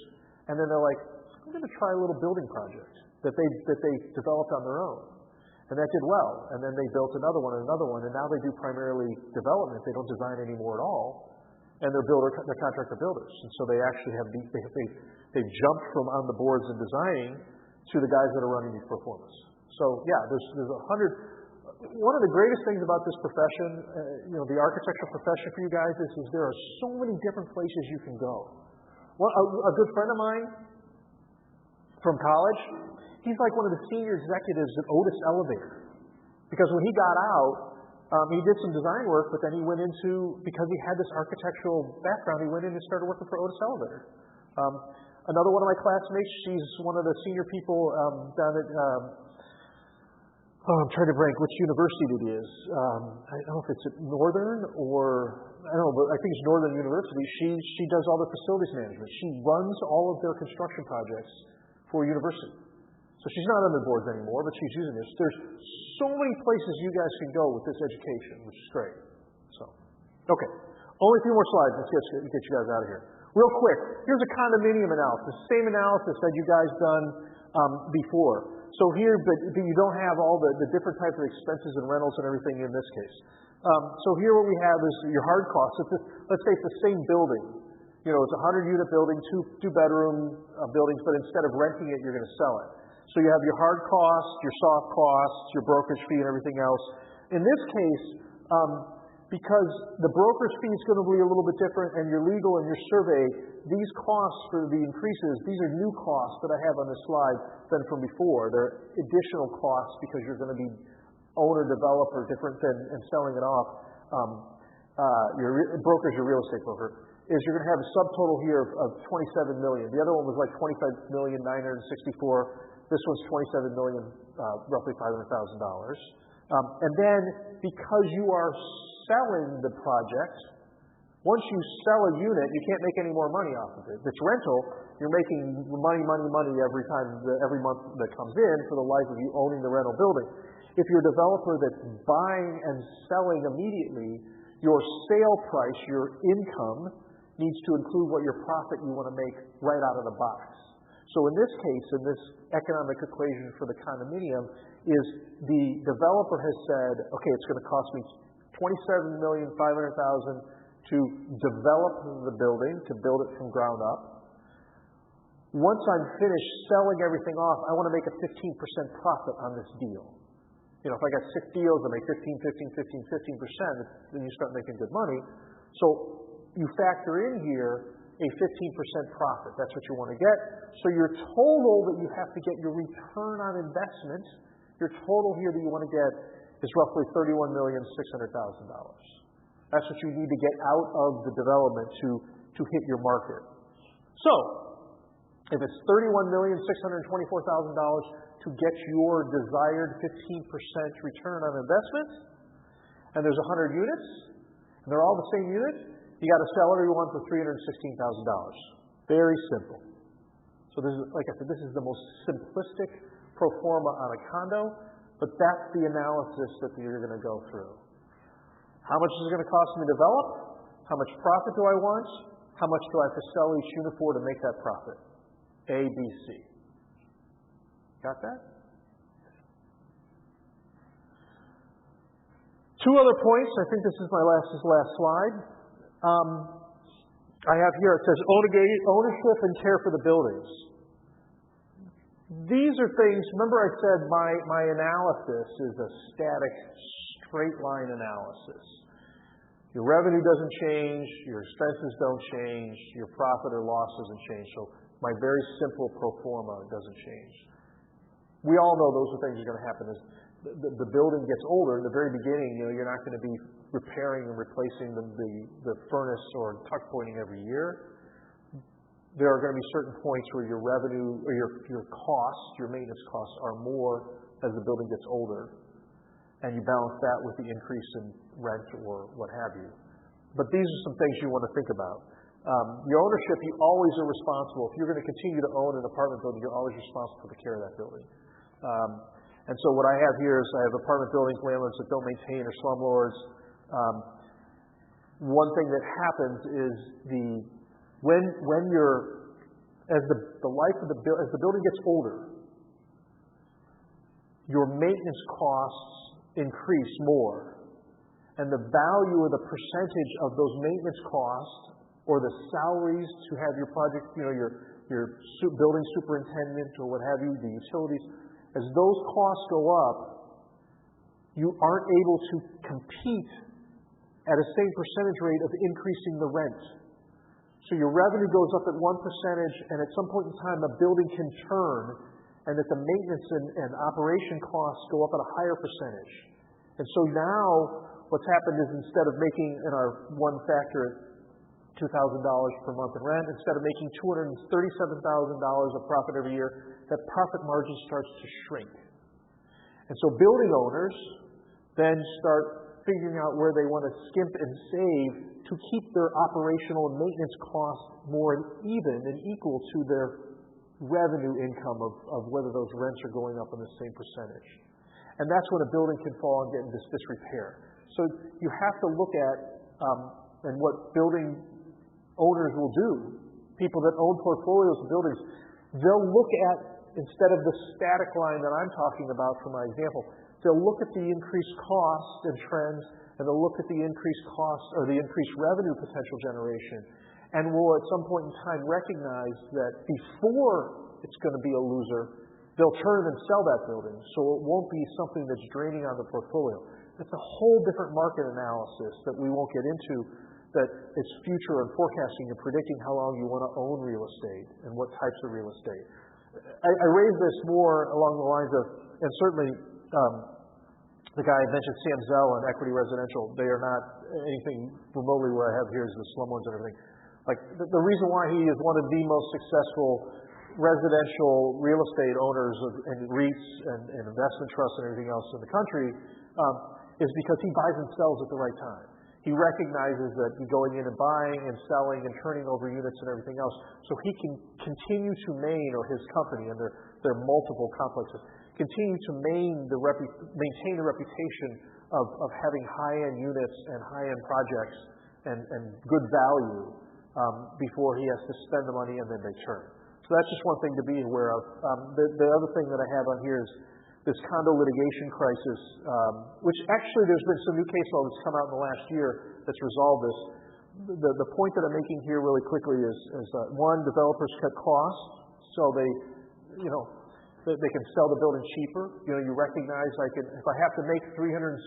and then they're like, I'm going to try a little building project that they developed on their own. And that did well. And then they built another one, and now they do primarily development. They don't design anymore at all. And they're contractor builders. And so they actually have they jumped from on the boards and designing to the guys that are running these performers. So yeah, there's 100. One of the greatest things about this profession, the architectural profession for you guys is there are so many different places you can go. Well, a good friend of mine from college, he's like one of the senior executives at Otis Elevator. Because when he got out, he did some design work, but then he went into, because he had this architectural background, he went in and started working for Otis Elevator. Another one of my classmates, she's one of the senior people down at, I'm trying to rank which university it is. I don't know if it's at Northern or, I don't know, but I think it's Northern University. She does all the facilities management. She runs all of their construction projects for a university. So she's not on the boards anymore, but she's using this. There's so many places you guys can go with this education, which is great. So, okay. Only a few more slides. Let's get you guys out of here. Real quick, here's a condominium analysis. Same analysis that you guys done before. So here, but you don't have all the different types of expenses and rentals and everything in this case. So here what we have is your hard costs. Let's say it's the same building. It's a 100-unit building, two bedroom buildings, but instead of renting it, you're going to sell it. So you have your hard costs, your soft costs, your brokerage fee, and everything else. In this case, because the brokerage fee is going to be a little bit different, and your legal and your survey, these costs for the increases, these are new costs that I have on this slide than from before. They're additional costs because you're going to be owner-developer, different than and selling it off. Your broker's your real estate broker. Is you're going to have a subtotal here of $27 million. The other one was like $25,964,000. This one's $27 million, roughly $500,000. And then because you are selling the project, once you sell a unit, you can't make any more money off of it. If it's rental, you're making money every month that comes in for the life of you owning the rental building. If you're a developer that's buying and selling immediately, your sale price, your income, needs to include what your profit you want to make right out of the box. So in this case, in this economic equation for the condominium, is the developer has said, okay, it's going to cost me $27,500,000 to develop the building, to build it from ground up. Once I'm finished selling everything off, I want to make a 15% profit on this deal. If I got 6 deals, I make 15%, then you start making good money. So you factor in here a 15% profit. That's what you want to get. So your total that you have to get, your return on investment, your total here that you want to get is roughly $31,600,000. That's what you need to get out of the development to hit your market. So if it's $31,624,000 to get your desired 15% return on investment, and there's 100 units, and they're all the same unit, you got to sell every one for $316,000. Very simple. So this is, like I said, this is the most simplistic pro forma on a condo, but that's the analysis that you're going to go through. How much is it going to cost me to develop? How much profit do I want? How much do I have to sell each unit for to make that profit? A, B, C. Got that? Two other points. I think this is my last slide. I have here, it says ownership and care for the buildings. These are things, remember I said my analysis is a static, straight line analysis. Your revenue doesn't change, your expenses don't change, your profit or loss doesn't change. So my very simple pro forma doesn't change. We all know those are things that are going to happen. the building gets older, in the very beginning, you're not going to be repairing and replacing the furnace or tuck pointing every year. There are going to be certain points where your revenue or your costs, your maintenance costs, are more as the building gets older, and you balance that with the increase in rent or what have you. But these are some things you want to think about. Your ownership, you always are responsible. If you're going to continue to own an apartment building, you're always responsible for the care of that building. And so what I have here is I have apartment buildings, landlords that don't maintain, or slumlords. One thing that happens is when you're as the life of as the building gets older, your maintenance costs increase more, and the value or the percentage of those maintenance costs or the salaries to have your project, your building superintendent or what have you, the utilities, as those costs go up, you aren't able to compete at a same percentage rate of increasing the rent. So your revenue goes up at 1%, and at some point in time, the building can turn, and that the maintenance and operation costs go up at a higher percentage. And so now what's happened is instead of making, in our one factor at $2,000 per month in rent, instead of making $237,000 of profit every year, that profit margin starts to shrink. And so building owners then start figuring out where they want to skimp and save to keep their operational and maintenance costs more even and equal to their revenue income of whether those rents are going up in the same percentage. And that's when a building can fall and get into disrepair. So you have to look at, and what building owners will do, people that own portfolios of buildings, they'll look at, instead of the static line that I'm talking about for my example, they'll look at the increased costs and trends, and they'll look at the increased costs or the increased revenue potential generation, and will at some point in time recognize that before it's going to be a loser, they'll turn and sell that building, so it won't be something that's draining on the portfolio. It's a whole different market analysis that we won't get into, that it's future and forecasting and predicting how long you want to own real estate and what types of real estate. I raise this more along the lines of, and certainly the guy I mentioned, Sam Zell and Equity Residential, they are not anything remotely where I have here is the slum ones and everything. Like the reason why he is one of the most successful residential real estate owners and REITs and investment trusts and everything else in the country is because he buys and sells at the right time. He recognizes that going in and buying and selling and turning over units and everything else, so he can continue to or his company, and there are multiple complexes, continue to maintain the reputation of having high-end units and high-end projects and good value before he has to spend the money and then they turn. So that's just one thing to be aware of. The other thing that I have on here is this condo litigation crisis, which actually there's been some new case law that's come out in the last year that's resolved this. The point that I'm making here really quickly is one, developers cut costs, so they can sell the building cheaper. You recognize if I have to make $316,000,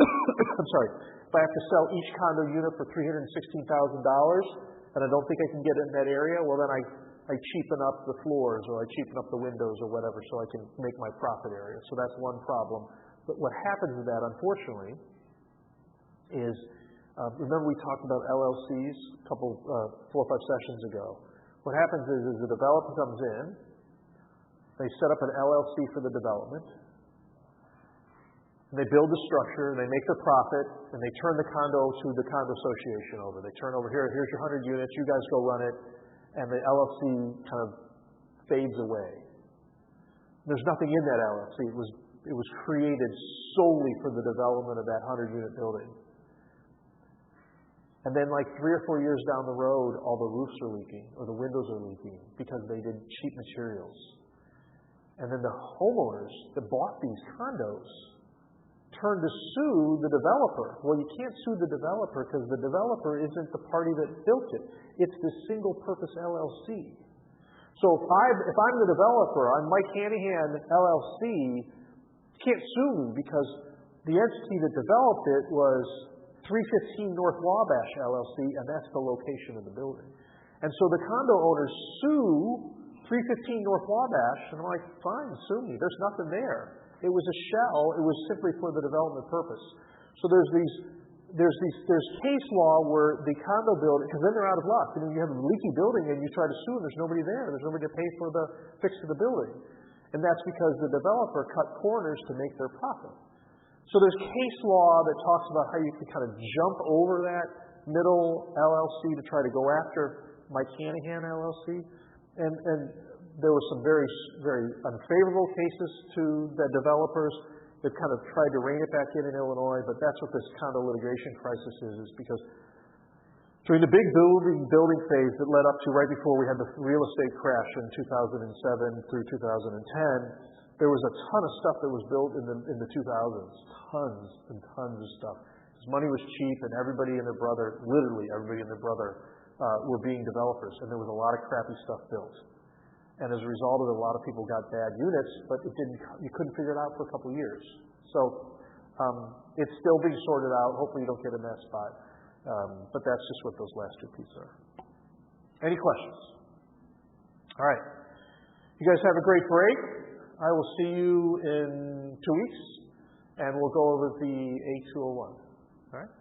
I'm sorry, if I have to sell each condo unit for $316,000 and I don't think I can get it in that area, well then I cheapen up the floors or I cheapen up the windows or whatever so I can make my profit area. So that's one problem. But what happens with that, unfortunately, is remember we talked about LLCs a couple, 4 or 5 sessions ago. What happens is the developer comes in, they set up an LLC for the development, and they build the structure, and they make their profit, and they turn the condo to the condo association over. They turn over, here's your 100 units, you guys go run it, and the LLC kind of fades away. There's nothing in that LLC. It was created solely for the development of that 100-unit building. And then like 3 or 4 years down the road, all the roofs are leaking or the windows are leaking because they did cheap materials. And then the homeowners that bought these condos turn to sue the developer. Well, you can't sue the developer because the developer isn't the party that built it. It's the single-purpose LLC. So if I'm the developer, I'm Mike Hanahan LLC, can't sue me because the entity that developed it was 315 North Wabash LLC, and that's the location of the building. And so the condo owners sue 315 North Wabash, and I'm like, fine, sue me. There's nothing there. It was a shell. It was simply for the development purpose. So there's case law where the condo building, because then they're out of luck. I mean, you have a leaky building and you try to sue and there's nobody there. There's nobody to pay for the fix of the building. And that's because the developer cut corners to make their profit. So there's case law that talks about how you can kind of jump over that middle LLC to try to go after Mike Hanahan LLC. And there were some very, very unfavorable cases to the developers that kind of tried to rein it back in Illinois, but that's what this condo litigation crisis is because during the big building phase that led up to right before we had the real estate crash in 2007 through 2010, there was a ton of stuff that was built in the 2000s, tons and tons of stuff. Because money was cheap and everybody and their brother, literally everybody and their brother, were being developers, and there was a lot of crappy stuff built. And as a result of it, a lot of people got bad units, but you couldn't figure it out for a couple of years. So it's still being sorted out. Hopefully you don't get in that spot. But that's just what those last two pieces are. Any questions? All right. You guys have a great break. I will see you in 2 weeks, and we'll go over the A201. All right?